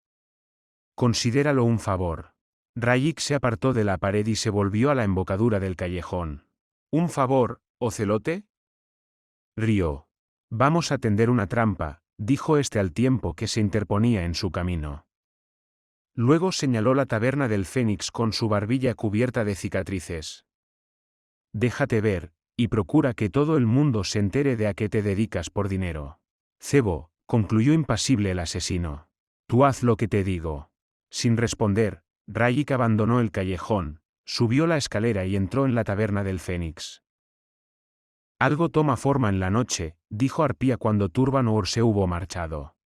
Considéralo un favor. Rayik se apartó de la pared y se volvió a la embocadura del callejón. ¿Un favor, Ocelote? Rió. Vamos a tender una trampa, dijo este al tiempo que se interponía en su camino. Luego señaló la taberna del Fénix con su barbilla cubierta de cicatrices. Déjate ver, y procura que todo el mundo se entere de a qué te dedicas por dinero. Cebo, concluyó impasible el asesino. Tú haz lo que te digo. Sin responder, Rayik abandonó el callejón, subió la escalera y entró en la taberna del Fénix. Algo toma forma en la noche, dijo Arpía cuando Turbanur se hubo marchado.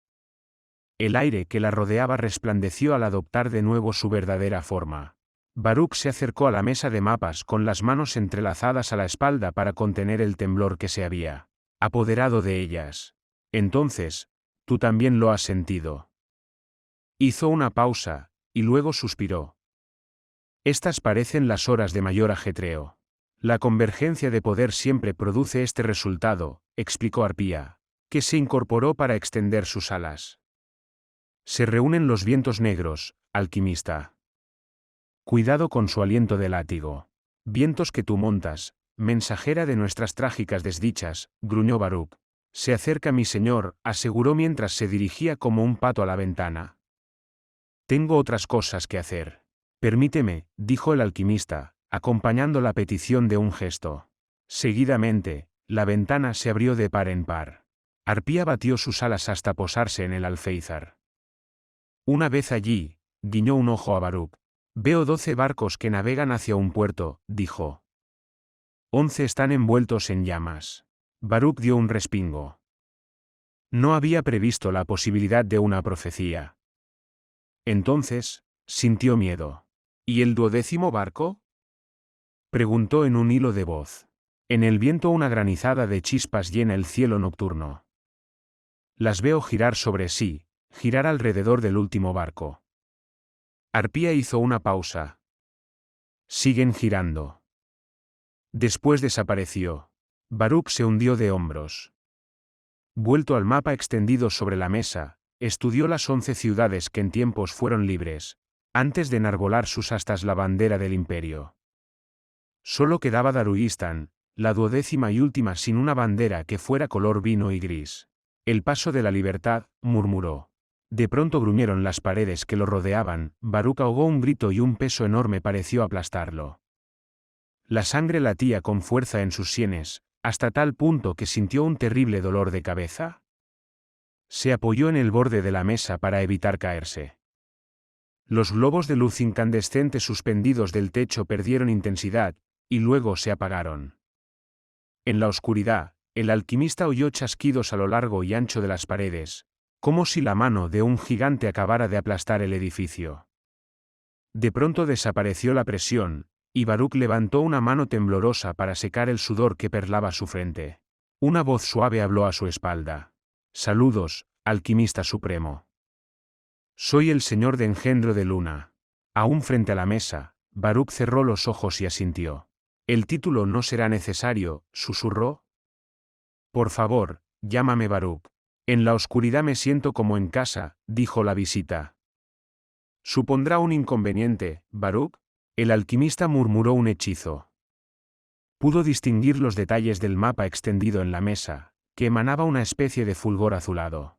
El aire que la rodeaba resplandeció al adoptar de nuevo su verdadera forma. Baruch se acercó a la mesa de mapas con las manos entrelazadas a la espalda para contener el temblor que se había apoderado de ellas. Entonces, tú también lo has sentido. Hizo una pausa, y luego suspiró. Estas parecen las horas de mayor ajetreo. La convergencia de poder siempre produce este resultado, explicó Arpía, que se incorporó para extender sus alas. Se reúnen los vientos negros, alquimista. Cuidado con su aliento de látigo. Vientos que tú montas, mensajera de nuestras trágicas desdichas, gruñó Baruch. Se acerca mi señor, aseguró mientras se dirigía como un pato a la ventana. Tengo otras cosas que hacer. Permíteme, dijo el alquimista, acompañando la petición de un gesto. Seguidamente, la ventana se abrió de par en par. Arpía batió sus alas hasta posarse en el alféizar. Una vez allí, guiñó un ojo a Baruch. Veo 12 barcos que navegan hacia un puerto, dijo. 11 están envueltos en llamas. Baruch dio un respingo. No había previsto la posibilidad de una profecía. Entonces, sintió miedo. ¿Y el 12º barco? Preguntó en un hilo de voz. En el viento una granizada de chispas llena el cielo nocturno. Las veo girar sobre sí, girar alrededor del último barco. Arpía hizo una pausa. Siguen girando. Después desapareció. Baruch se hundió de hombros. Vuelto al mapa extendido sobre la mesa, estudió las 11 ciudades que en tiempos fueron libres, antes de enarbolar sus astas la bandera del imperio. Solo quedaba Daruistan, la 12ª y última sin una bandera que fuera color vino y gris. El paso de la libertad, murmuró. De pronto gruñeron las paredes que lo rodeaban, Baruch ahogó un grito y un peso enorme pareció aplastarlo. La sangre latía con fuerza en sus sienes, hasta tal punto que sintió un terrible dolor de cabeza. Se apoyó en el borde de la mesa para evitar caerse. Los globos de luz incandescente suspendidos del techo perdieron intensidad, y luego se apagaron. En la oscuridad, el alquimista oyó chasquidos a lo largo y ancho de las paredes, como si la mano de un gigante acabara de aplastar el edificio. De pronto desapareció la presión, y Baruch levantó una mano temblorosa para secar el sudor que perlaba su frente. Una voz suave habló a su espalda. Saludos, alquimista supremo. Soy el señor de engendro de luna. Aún frente a la mesa, Baruch cerró los ojos y asintió. El título no será necesario, susurró. Por favor, llámame Baruch. En la oscuridad me siento como en casa, dijo la visita. Supondrá un inconveniente, Baruch. El alquimista murmuró un hechizo. Pudo distinguir los detalles del mapa extendido en la mesa, que emanaba una especie de fulgor azulado.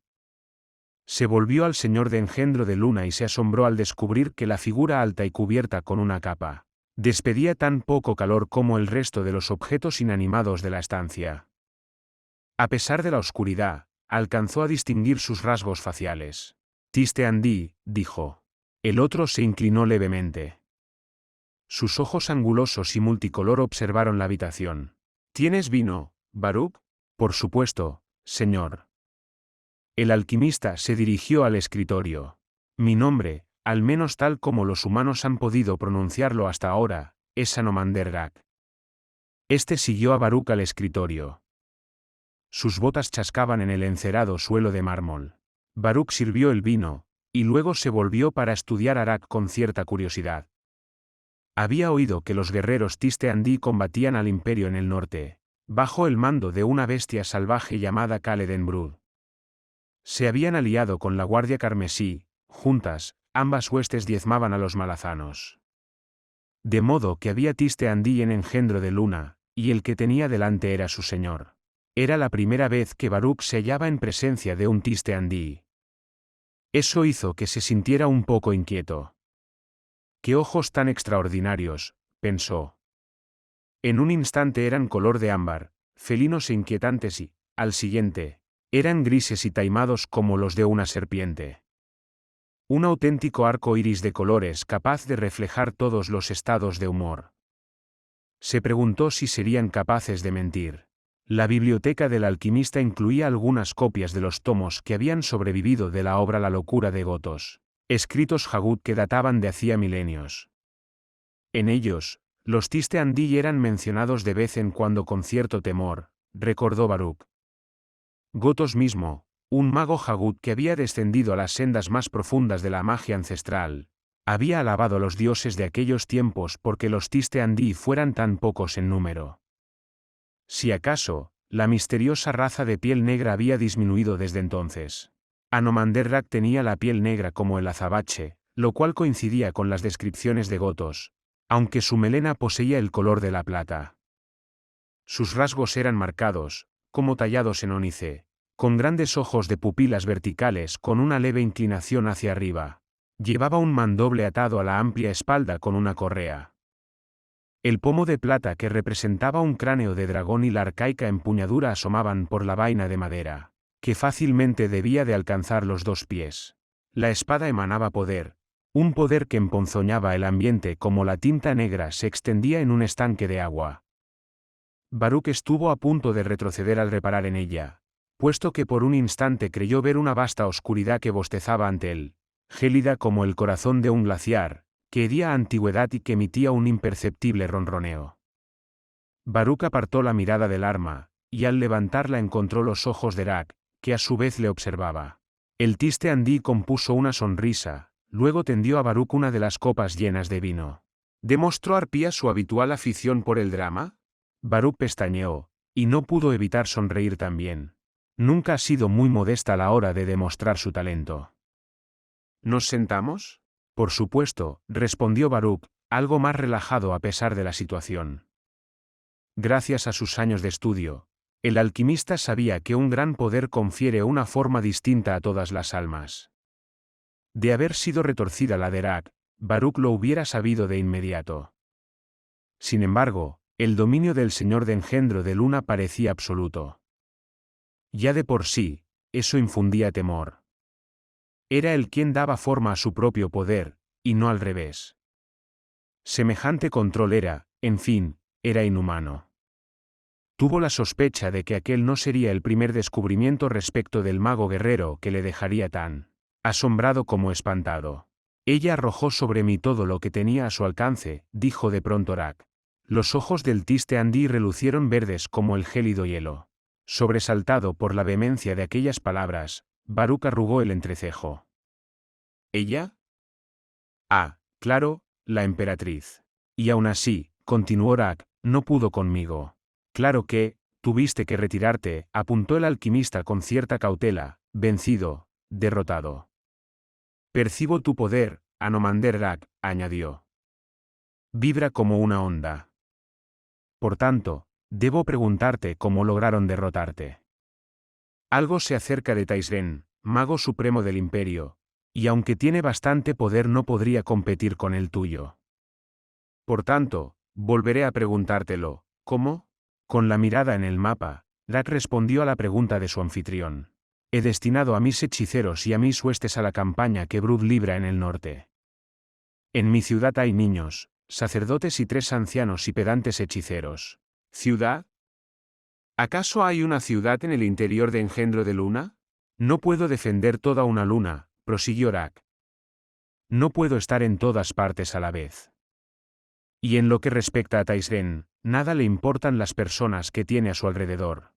Se volvió al señor de engendro de luna y se asombró al descubrir que la figura alta y cubierta con una capa despedía tan poco calor como el resto de los objetos inanimados de la estancia. A pesar de la oscuridad, alcanzó a distinguir sus rasgos faciales. Tiste-Andí, dijo. El otro se inclinó levemente. Sus ojos angulosos y multicolor observaron la habitación. ¿Tienes vino, Baruch? Por supuesto, señor. El alquimista se dirigió al escritorio. Mi nombre, al menos tal como los humanos han podido pronunciarlo hasta ahora, es Anomandergak. Este siguió a Baruch al escritorio. Sus botas chascaban en el encerado suelo de mármol. Baruch sirvió el vino, y luego se volvió para estudiar a Arak con cierta curiosidad. Había oído que los guerreros Tiste-Andí combatían al imperio en el norte, bajo el mando de una bestia salvaje llamada Khaledenbrud. Se habían aliado con la Guardia Carmesí, juntas, ambas huestes diezmaban a los malazanos. De modo que había Tiste-Andí en engendro de luna, y el que tenía delante era su señor. Era la primera vez que Baruch se hallaba en presencia de un Tiste-Andí. Eso hizo que se sintiera un poco inquieto. ¡Qué ojos tan extraordinarios!, pensó. En un instante eran color de ámbar, felinos e inquietantes y, al siguiente, eran grises y taimados como los de una serpiente. Un auténtico arco iris de colores capaz de reflejar todos los estados de humor. Se preguntó si serían capaces de mentir. La biblioteca del alquimista incluía algunas copias de los tomos que habían sobrevivido de la obra La locura de Gotos, escritos Hagut que databan de hacía milenios. En ellos, los Tiste-Andí eran mencionados de vez en cuando con cierto temor, recordó Baruch. Gotos mismo, un mago Hagut que había descendido a las sendas más profundas de la magia ancestral, había alabado a los dioses de aquellos tiempos porque los Tiste-Andí fueran tan pocos en número. Si acaso, la misteriosa raza de piel negra había disminuido desde entonces. Anomandergak tenía la piel negra como el azabache, lo cual coincidía con las descripciones de Gotos, aunque su melena poseía el color de la plata. Sus rasgos eran marcados, como tallados en ónice, con grandes ojos de pupilas verticales con una leve inclinación hacia arriba. Llevaba un mandoble atado a la amplia espalda con una correa. El pomo de plata que representaba un cráneo de dragón y la arcaica empuñadura asomaban por la vaina de madera, que fácilmente debía de alcanzar los 2 pies. La espada emanaba poder, un poder que emponzoñaba el ambiente como la tinta negra se extendía en un estanque de agua. Baruch estuvo a punto de retroceder al reparar en ella, puesto que por un instante creyó ver una vasta oscuridad que bostezaba ante él, gélida como el corazón de un glaciar, que hedía antigüedad y que emitía un imperceptible ronroneo. Baruch apartó la mirada del arma, y al levantarla encontró los ojos de Arak, que a su vez le observaba. El Tiste-Andí compuso una sonrisa, luego tendió a Baruch una de las copas llenas de vino. ¿Demostró Arpía su habitual afición por el drama? Baruch pestañeó, y no pudo evitar sonreír también. Nunca ha sido muy modesta a la hora de demostrar su talento. ¿Nos sentamos? Por supuesto, respondió Baruch, algo más relajado a pesar de la situación. Gracias a sus años de estudio, el alquimista sabía que un gran poder confiere una forma distinta a todas las almas. De haber sido retorcida la de Arak, Baruch lo hubiera sabido de inmediato. Sin embargo, el dominio del señor de engendro de luna parecía absoluto. Ya de por sí, eso infundía temor. Era él quien daba forma a su propio poder, y no al revés. Semejante control era, en fin, era inhumano. Tuvo la sospecha de que aquel no sería el primer descubrimiento respecto del mago guerrero que le dejaría tan asombrado como espantado. Ella arrojó sobre mí todo lo que tenía a su alcance, dijo de pronto Arak. Los ojos del Tiste-Andí relucieron verdes como el gélido hielo. Sobresaltado por la vehemencia de aquellas palabras, Baruch arrugó el entrecejo. ¿Ella? Ah, claro, la emperatriz. Y aún así, continuó Arak, no pudo conmigo. Claro que, tuviste que retirarte, apuntó el alquimista con cierta cautela, vencido, derrotado. Percibo tu poder, Anomander-Rak, añadió. Vibra como una onda. Por tanto, debo preguntarte cómo lograron derrotarte. Algo se acerca de Taisren, mago supremo del imperio, y aunque tiene bastante poder no podría competir con el tuyo. Por tanto, volveré a preguntártelo, ¿cómo? Con la mirada en el mapa, Rak respondió a la pregunta de su anfitrión. He destinado a mis hechiceros y a mis huestes a la campaña que Brud libra en el norte. En mi ciudad hay niños, sacerdotes y 3 ancianos y pedantes hechiceros. ¿Ciudad? ¿Acaso hay una ciudad en el interior de Engendro de Luna? No puedo defender toda una luna, prosiguió Rak. No puedo estar en todas partes a la vez. Y en lo que respecta a Taisren, nada le importan las personas que tiene a su alrededor.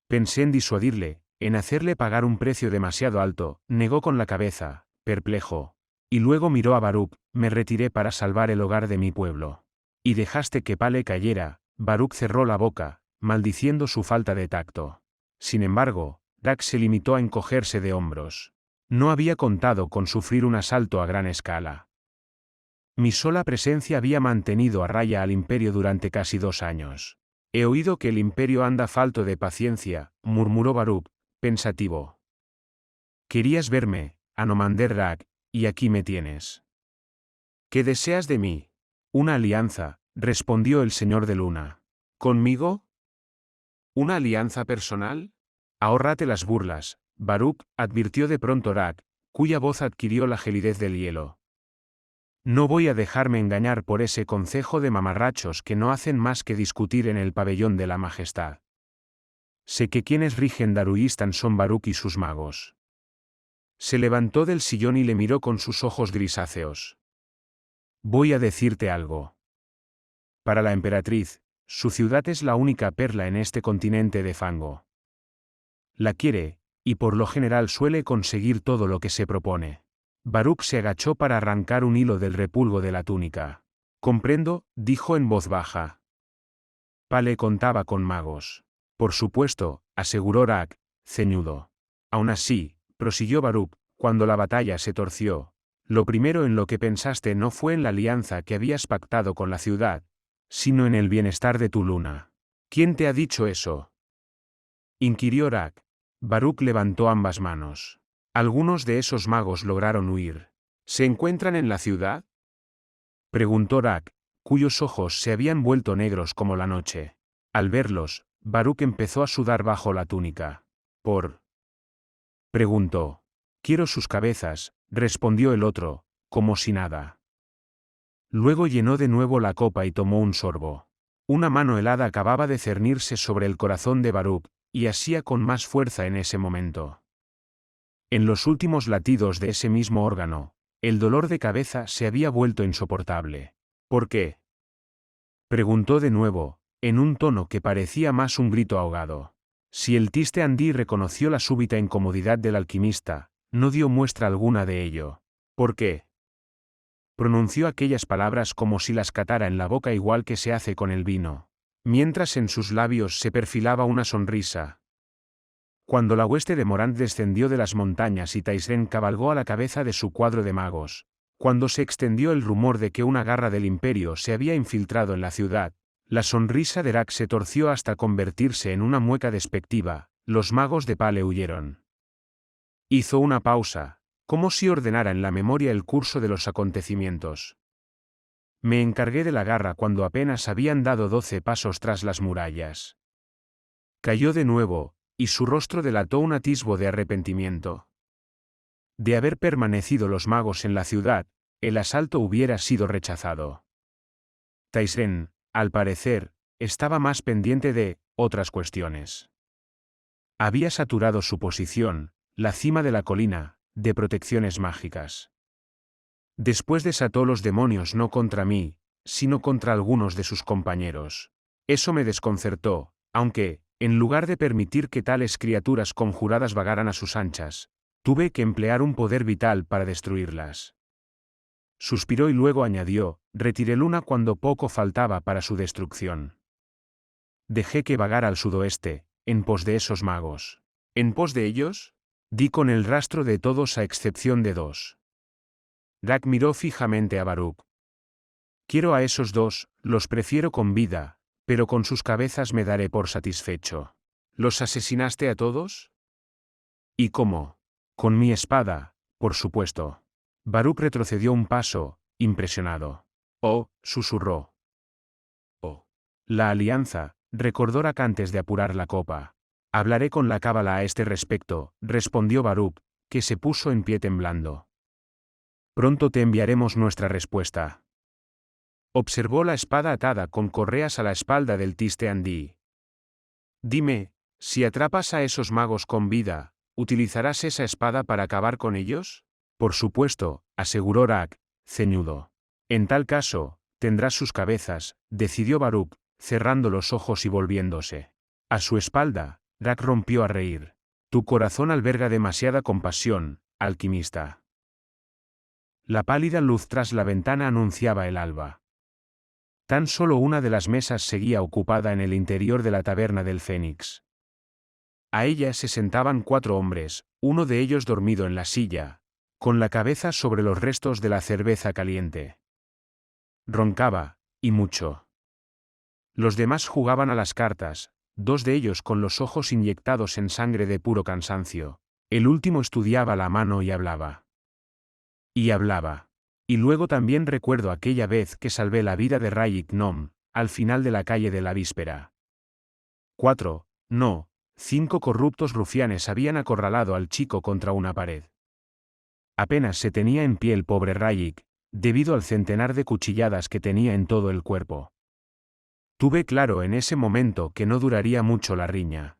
Pensé en disuadirle, en hacerle pagar un precio demasiado alto, negó con la cabeza, perplejo. Y luego miró a Baruch, me retiré para salvar el hogar de mi pueblo. Y dejaste que Pale cayera. Baruch cerró la boca, maldiciendo su falta de tacto. Sin embargo, Rak se limitó a encogerse de hombros. No había contado con sufrir un asalto a gran escala. Mi sola presencia había mantenido a raya al imperio durante casi 2 años. He oído que el imperio anda falto de paciencia, murmuró Baruch, pensativo. Querías verme, Anomander-Rak, y aquí me tienes. ¿Qué deseas de mí? Una alianza, respondió el señor de Luna. ¿Conmigo? ¿Una alianza personal? Ahórrate las burlas, Baruch, advirtió de pronto Rak, cuya voz adquirió la gelidez del hielo. No voy a dejarme engañar por ese concejo de mamarrachos que no hacen más que discutir en el pabellón de la majestad. Sé que quienes rigen Daruistan son Baruch y sus magos. Se levantó del sillón y le miró con sus ojos grisáceos. Voy a decirte algo. Para la emperatriz, su ciudad es la única perla en este continente de fango. La quiere, y por lo general suele conseguir todo lo que se propone. Baruch se agachó para arrancar un hilo del repulgo de la túnica. Comprendo, dijo en voz baja. Pale contaba con magos. Por supuesto, aseguró Rak, ceñudo. Aún así, prosiguió Baruch, cuando la batalla se torció, lo primero en lo que pensaste no fue en la alianza que habías pactado con la ciudad, sino en el bienestar de tu luna. ¿Quién te ha dicho eso? Inquirió Rak. Baruch levantó ambas manos. Algunos de esos magos lograron huir. ¿Se encuentran en la ciudad? Preguntó Rak, cuyos ojos se habían vuelto negros como la noche. Al verlos, Baruch empezó a sudar bajo la túnica. ¿Por? Preguntó. Quiero sus cabezas, respondió el otro, como si nada. Luego llenó de nuevo la copa y tomó un sorbo. Una mano helada acababa de cernirse sobre el corazón de Baruch, y asía con más fuerza en ese momento. En los últimos latidos de ese mismo órgano, el dolor de cabeza se había vuelto insoportable. ¿Por qué? Preguntó de nuevo, en un tono que parecía más un grito ahogado. Si el Tiste Andí reconoció la súbita incomodidad del alquimista, no dio muestra alguna de ello. ¿Por qué? Pronunció aquellas palabras como si las catara en la boca igual que se hace con el vino, mientras en sus labios se perfilaba una sonrisa. Cuando la hueste de Morant descendió de las montañas y Taisren cabalgó a la cabeza de su cuadro de magos, cuando se extendió el rumor de que una garra del imperio se había infiltrado en la ciudad, la sonrisa de Rak se torció hasta convertirse en una mueca despectiva. Los magos de Pale huyeron. Hizo una pausa, como si ordenara en la memoria el curso de los acontecimientos. Me encargué de la garra cuando apenas habían dado 12 pasos tras las murallas. Cayó de nuevo, y su rostro delató un atisbo de arrepentimiento. De haber permanecido los magos en la ciudad, el asalto hubiera sido rechazado. Taisren, al parecer, estaba más pendiente de otras cuestiones. Había saturado su posición, la cima de la colina, de protecciones mágicas. Después desató los demonios no contra mí, sino contra algunos de sus compañeros. Eso me desconcertó, aunque, en lugar de permitir que tales criaturas conjuradas vagaran a sus anchas, tuve que emplear un poder vital para destruirlas. Suspiró y luego añadió, retiré luna cuando poco faltaba para su destrucción. Dejé que vagara al sudoeste, en pos de esos magos. ¿En pos de ellos? Di con el rastro de todos a excepción de 2. Dak miró fijamente a Baruch. Quiero a esos dos, los prefiero con vida, pero con sus cabezas me daré por satisfecho. ¿Los asesinaste a todos? ¿Y cómo? Con mi espada, por supuesto. Baruch retrocedió un paso, impresionado. Oh, susurró. Oh. La alianza, recordó Dak antes de apurar la copa. Hablaré con la cábala a este respecto, respondió Baruch, que se puso en pie temblando. Pronto te enviaremos nuestra respuesta. Observó la espada atada con correas a la espalda del Tiste Andí. Dime, si atrapas a esos magos con vida, ¿utilizarás esa espada para acabar con ellos? Por supuesto, aseguró Dak, ceñudo. En tal caso, tendrás sus cabezas, decidió Baruch, cerrando los ojos y volviéndose. A su espalda, Dak rompió a reír. Tu corazón alberga demasiada compasión, alquimista. La pálida luz tras la ventana anunciaba el alba. Tan solo una de las mesas seguía ocupada en el interior de la taberna del Fénix. A ella se sentaban 4 hombres, uno de ellos dormido en la silla, con la cabeza sobre los restos de la cerveza caliente. Roncaba, y mucho. Los demás jugaban a las cartas, 2 de ellos con los ojos inyectados en sangre de puro cansancio. El último estudiaba la mano y hablaba. Y hablaba. Y luego también recuerdo aquella vez que salvé la vida de Rayik Nom, al final de la calle de la víspera. 4, no, 5 corruptos rufianes habían acorralado al chico contra una pared. Apenas se tenía en pie el pobre Rayik, debido al centenar de cuchilladas que tenía en todo el cuerpo. Tuve claro en ese momento que no duraría mucho la riña.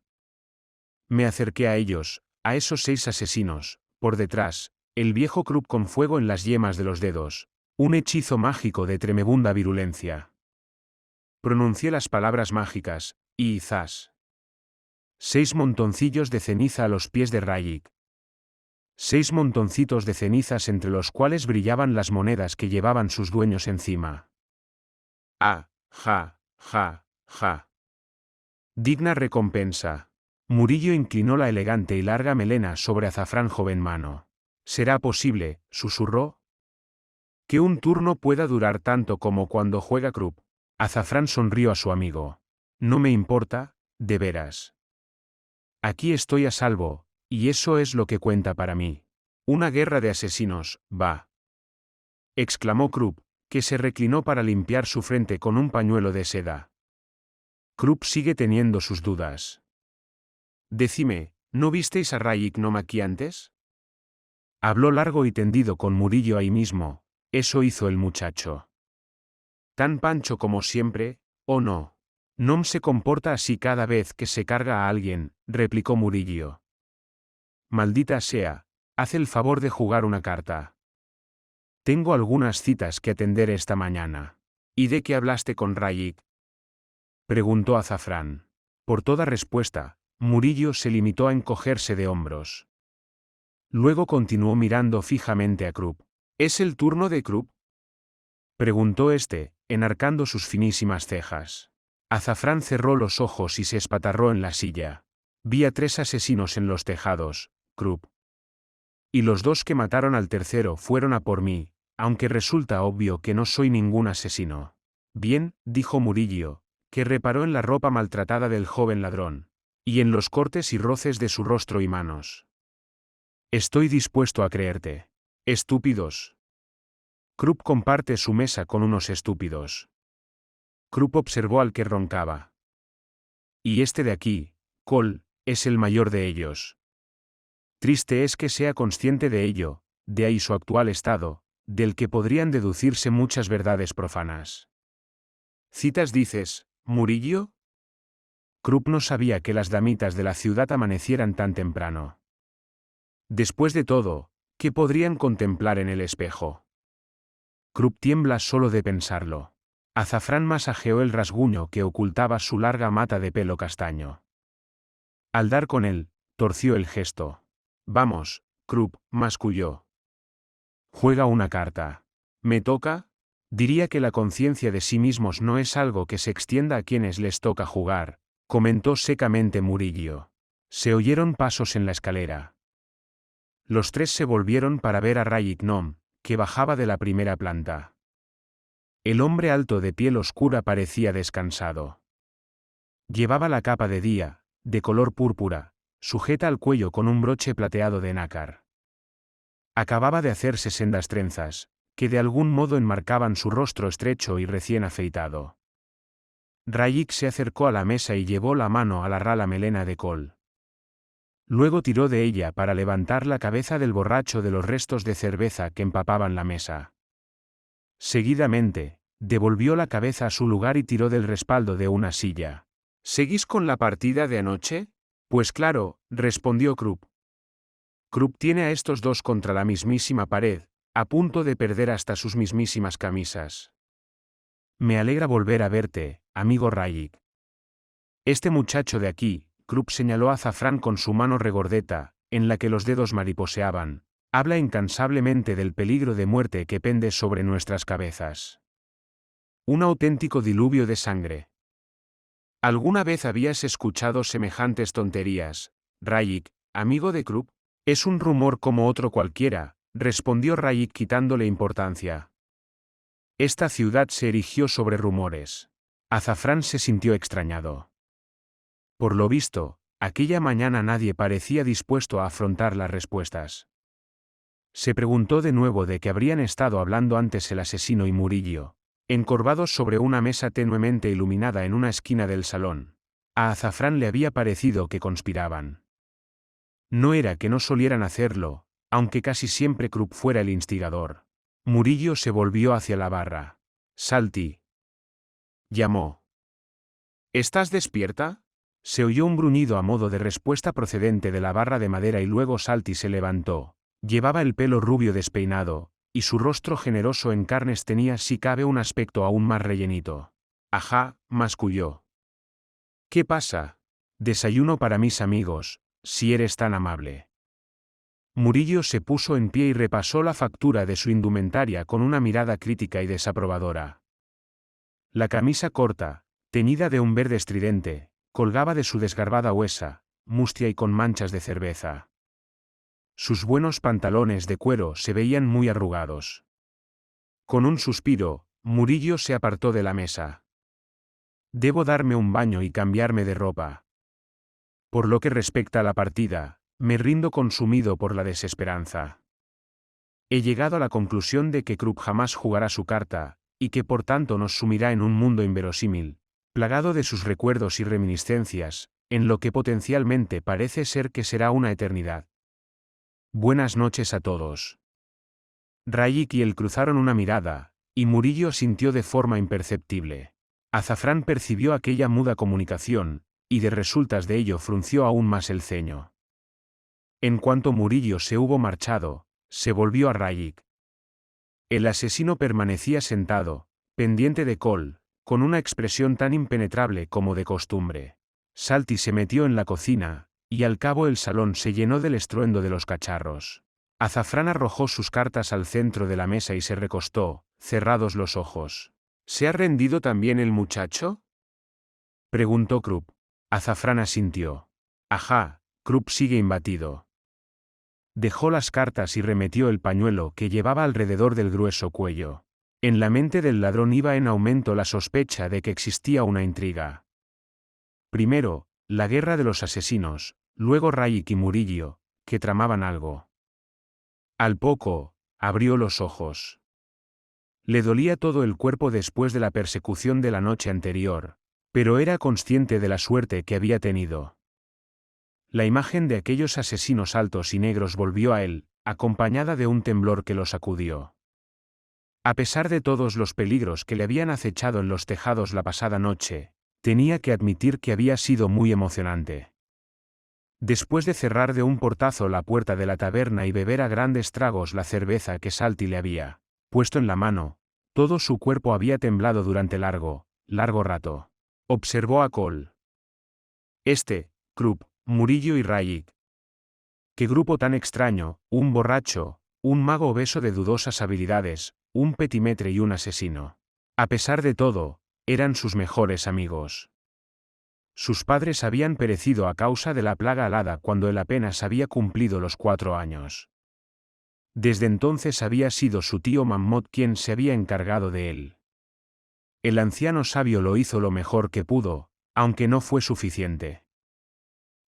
Me acerqué a ellos, a esos 6 asesinos, por detrás, el viejo Krupp con fuego en las yemas de los dedos, un hechizo mágico de tremebunda virulencia. Pronuncié las palabras mágicas, y zas. 6 montoncillos de ceniza a los pies de Rayik. 6 montoncitos de cenizas entre los cuales brillaban las monedas que llevaban sus dueños encima. Ah, ja, ja, ja. Digna recompensa. Murillo inclinó la elegante y larga melena sobre azafrán joven mano. ¿Será posible, susurró? Que un turno pueda durar tanto como cuando juega Krupp. Azafrán sonrió a su amigo. No me importa, de veras. Aquí estoy a salvo, y eso es lo que cuenta para mí. Una guerra de asesinos, va. Exclamó Krupp, que se reclinó para limpiar su frente con un pañuelo de seda. Krupp sigue teniendo sus dudas. Decime, ¿no visteis a Rayik Nom aquí antes? Habló largo y tendido con Murillo ahí mismo, eso hizo el muchacho. Tan pancho como siempre, ¿o no? Nom se comporta así cada vez que se carga a alguien, replicó Murillo. Maldita sea, haz el favor de jugar una carta. Tengo algunas citas que atender esta mañana. ¿Y de qué hablaste con Rayik? Preguntó Azafrán. Por toda respuesta, Murillo se limitó a encogerse de hombros. Luego continuó mirando fijamente a Krupp. ¿Es el turno de Krupp? Preguntó este, enarcando sus finísimas cejas. Azafrán cerró los ojos y se espatarró en la silla. Vi a 3 asesinos en los tejados, Krupp. Y los 2 que mataron al tercero fueron a por mí, aunque resulta obvio que no soy ningún asesino. Bien, dijo Murillo, que reparó en la ropa maltratada del joven ladrón, y en los cortes y roces de su rostro y manos. Estoy dispuesto a creerte. Estúpidos. Krupp comparte su mesa con unos estúpidos. Krupp observó al que roncaba. Y este de aquí, Cole, es el mayor de ellos. Triste es que sea consciente de ello, de ahí su actual estado, del que podrían deducirse muchas verdades profanas. ¿Citas dices, Murillo? Krupp no sabía que las damitas de la ciudad amanecieran tan temprano. Después de todo, ¿qué podrían contemplar en el espejo? Krupp tiembla solo de pensarlo. Azafrán masajeó el rasguño que ocultaba su larga mata de pelo castaño. Al dar con él, torció el gesto. Vamos, Krupp, masculló. Juega una carta. ¿Me toca? Diría que la conciencia de sí mismos no es algo que se extienda a quienes les toca jugar, comentó secamente Murillo. Se oyeron pasos en la escalera. Los 3 se volvieron para ver a Rayik Nom, que bajaba de la primera planta. El hombre alto de piel oscura parecía descansado. Llevaba la capa de día, de color púrpura, sujeta al cuello con un broche plateado de nácar. Acababa de hacerse sendas trenzas, que de algún modo enmarcaban su rostro estrecho y recién afeitado. Rayik se acercó a la mesa y llevó la mano a la rala melena de Cole. Luego tiró de ella para levantar la cabeza del borracho de los restos de cerveza que empapaban la mesa. Seguidamente, devolvió la cabeza a su lugar y tiró del respaldo de una silla. ¿Seguís con la partida de anoche? Pues claro, respondió Krupp. Krupp tiene a estos dos contra la mismísima pared, a punto de perder hasta sus mismísimas camisas. Me alegra volver a verte, amigo Rayik. Este muchacho de aquí, Krupp señaló a Azafrán con su mano regordeta, en la que los dedos mariposeaban, habla incansablemente del peligro de muerte que pende sobre nuestras cabezas. Un auténtico diluvio de sangre. ¿Alguna vez habías escuchado semejantes tonterías, Rayik, amigo de Krupp? Es un rumor como otro cualquiera, respondió Rayik quitándole importancia. Esta ciudad se erigió sobre rumores. Azafrán se sintió extrañado. Por lo visto, aquella mañana nadie parecía dispuesto a afrontar las respuestas. Se preguntó de nuevo de qué habrían estado hablando antes el asesino y Murillo, encorvados sobre una mesa tenuemente iluminada en una esquina del salón. A Azafrán le había parecido que conspiraban. No era que no solieran hacerlo, aunque casi siempre Krupp fuera el instigador. Murillo se volvió hacia la barra. Salty, llamó. ¿Estás despierta? Se oyó un gruñido a modo de respuesta procedente de la barra de madera y luego Salty se levantó. Llevaba el pelo rubio despeinado, y su rostro generoso en carnes tenía si cabe un aspecto aún más rellenito. Ajá, masculló. ¿Qué pasa? Desayuno para mis amigos, si eres tan amable. Murillo se puso en pie y repasó la factura de su indumentaria con una mirada crítica y desaprobadora. La camisa corta, teñida de un verde estridente, colgaba de su desgarbada huesa, mustia y con manchas de cerveza. Sus buenos pantalones de cuero se veían muy arrugados. Con un suspiro, Murillo se apartó de la mesa. Debo darme un baño y cambiarme de ropa. Por lo que respecta a la partida, me rindo consumido por la desesperanza. He llegado a la conclusión de que Krupp jamás jugará su carta, y que por tanto nos sumirá en un mundo inverosímil, plagado de sus recuerdos y reminiscencias, en lo que potencialmente parece ser que será una eternidad. Buenas noches a todos. Rayik y él cruzaron una mirada, y Murillo sintió de forma imperceptible. Azafrán percibió aquella muda comunicación, y de resultas de ello frunció aún más el ceño. En cuanto Murillo se hubo marchado, se volvió a Rayik. El asesino permanecía sentado, pendiente de Cole, con una expresión tan impenetrable como de costumbre. Salty se metió en la cocina, y al cabo el salón se llenó del estruendo de los cacharros. Azafrán arrojó sus cartas al centro de la mesa y se recostó, cerrados los ojos. ¿Se ha rendido también el muchacho? Preguntó Krupp. Azafrán asintió. Ajá, Krupp sigue imbatido. Dejó las cartas y remetió el pañuelo que llevaba alrededor del grueso cuello. En la mente del ladrón iba en aumento la sospecha de que existía una intriga. Primero, la guerra de los asesinos, luego Rayik y Murillo, que tramaban algo. Al poco, abrió los ojos. Le dolía todo el cuerpo después de la persecución de la noche anterior, pero era consciente de la suerte que había tenido. La imagen de aquellos asesinos altos y negros volvió a él, acompañada de un temblor que lo sacudió. A pesar de todos los peligros que le habían acechado en los tejados la pasada noche, tenía que admitir que había sido muy emocionante. Después de cerrar de un portazo la puerta de la taberna y beber a grandes tragos la cerveza que Salty le había puesto en la mano, todo su cuerpo había temblado durante largo rato. Observó a Cole. Krupp, Murillo y Rayik. Qué grupo tan extraño, un borracho, un mago obeso de dudosas habilidades, un petimetre y un asesino. A pesar de todo, eran sus mejores amigos. Sus padres habían perecido a causa de la plaga alada cuando él apenas había cumplido los 4 años. Desde entonces había sido su tío Mammoth quien se había encargado de él. El anciano sabio lo hizo lo mejor que pudo, aunque no fue suficiente.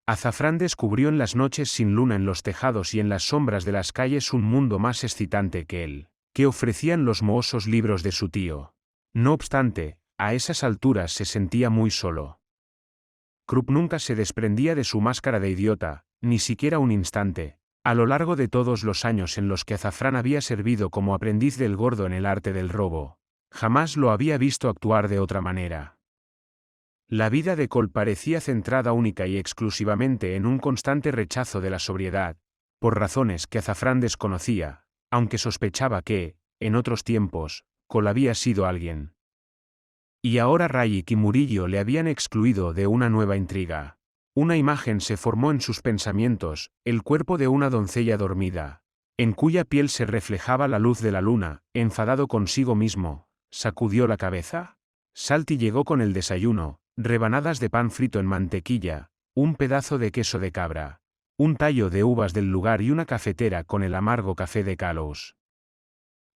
Azafrán descubrió en las noches sin luna en los tejados y en las sombras de las calles un mundo más excitante que él, que ofrecían los mohosos libros de su tío. No obstante, a esas alturas se sentía muy solo. Krupp nunca se desprendía de su máscara de idiota, ni siquiera un instante, a lo largo de todos los años en los que Azafrán había servido como aprendiz del gordo en el arte del robo. Jamás lo había visto actuar de otra manera. La vida de Cole parecía centrada única y exclusivamente en un constante rechazo de la sobriedad, por razones que Azafrán desconocía, aunque sospechaba que, en otros tiempos, Cole había sido alguien. Y ahora Rayik y Murillo le habían excluido de una nueva intriga. Una imagen se formó en sus pensamientos, el cuerpo de una doncella dormida, en cuya piel se reflejaba la luz de la luna. Enfadado consigo mismo, sacudió la cabeza. Salty llegó con el desayuno, rebanadas de pan frito en mantequilla, un pedazo de queso de cabra, un tallo de uvas del lugar y una cafetera con el amargo café de Kalos.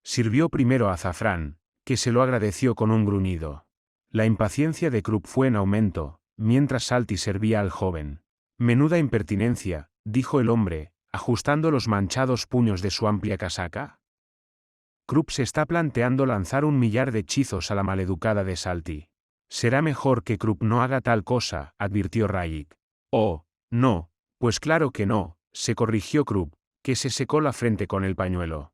Sirvió primero a Azafrán, que se lo agradeció con un gruñido. La impaciencia de Krupp fue en aumento, mientras Salty servía al joven. Menuda impertinencia, dijo el hombre, ajustando los manchados puños de su amplia casaca. Krupp se está planteando lanzar un millar de hechizos a la maleducada de Salty. Será mejor que Krupp no haga tal cosa, advirtió Rayik. Oh, no, pues claro que no, se corrigió Krupp, que se secó la frente con el pañuelo.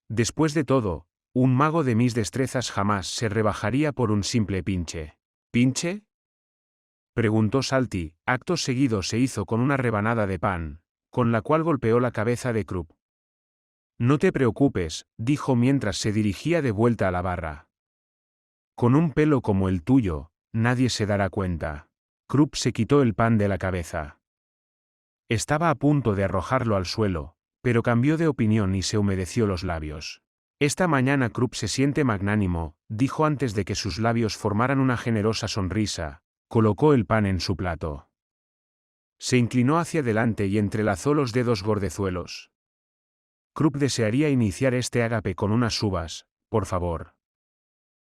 Después de todo, un mago de mis destrezas jamás se rebajaría por un simple pinche. ¿Pinche?, preguntó Salty. Acto seguido se hizo con una rebanada de pan, con la cual golpeó la cabeza de Krupp. No te preocupes, dijo mientras se dirigía de vuelta a la barra. Con un pelo como el tuyo, nadie se dará cuenta. Krupp se quitó el pan de la cabeza. Estaba a punto de arrojarlo al suelo, pero cambió de opinión y se humedeció los labios. Esta mañana Krupp se siente magnánimo, dijo antes de que sus labios formaran una generosa sonrisa. Colocó el pan en su plato. Se inclinó hacia adelante y entrelazó los dedos gordezuelos. Krupp desearía iniciar este ágape con unas uvas, por favor.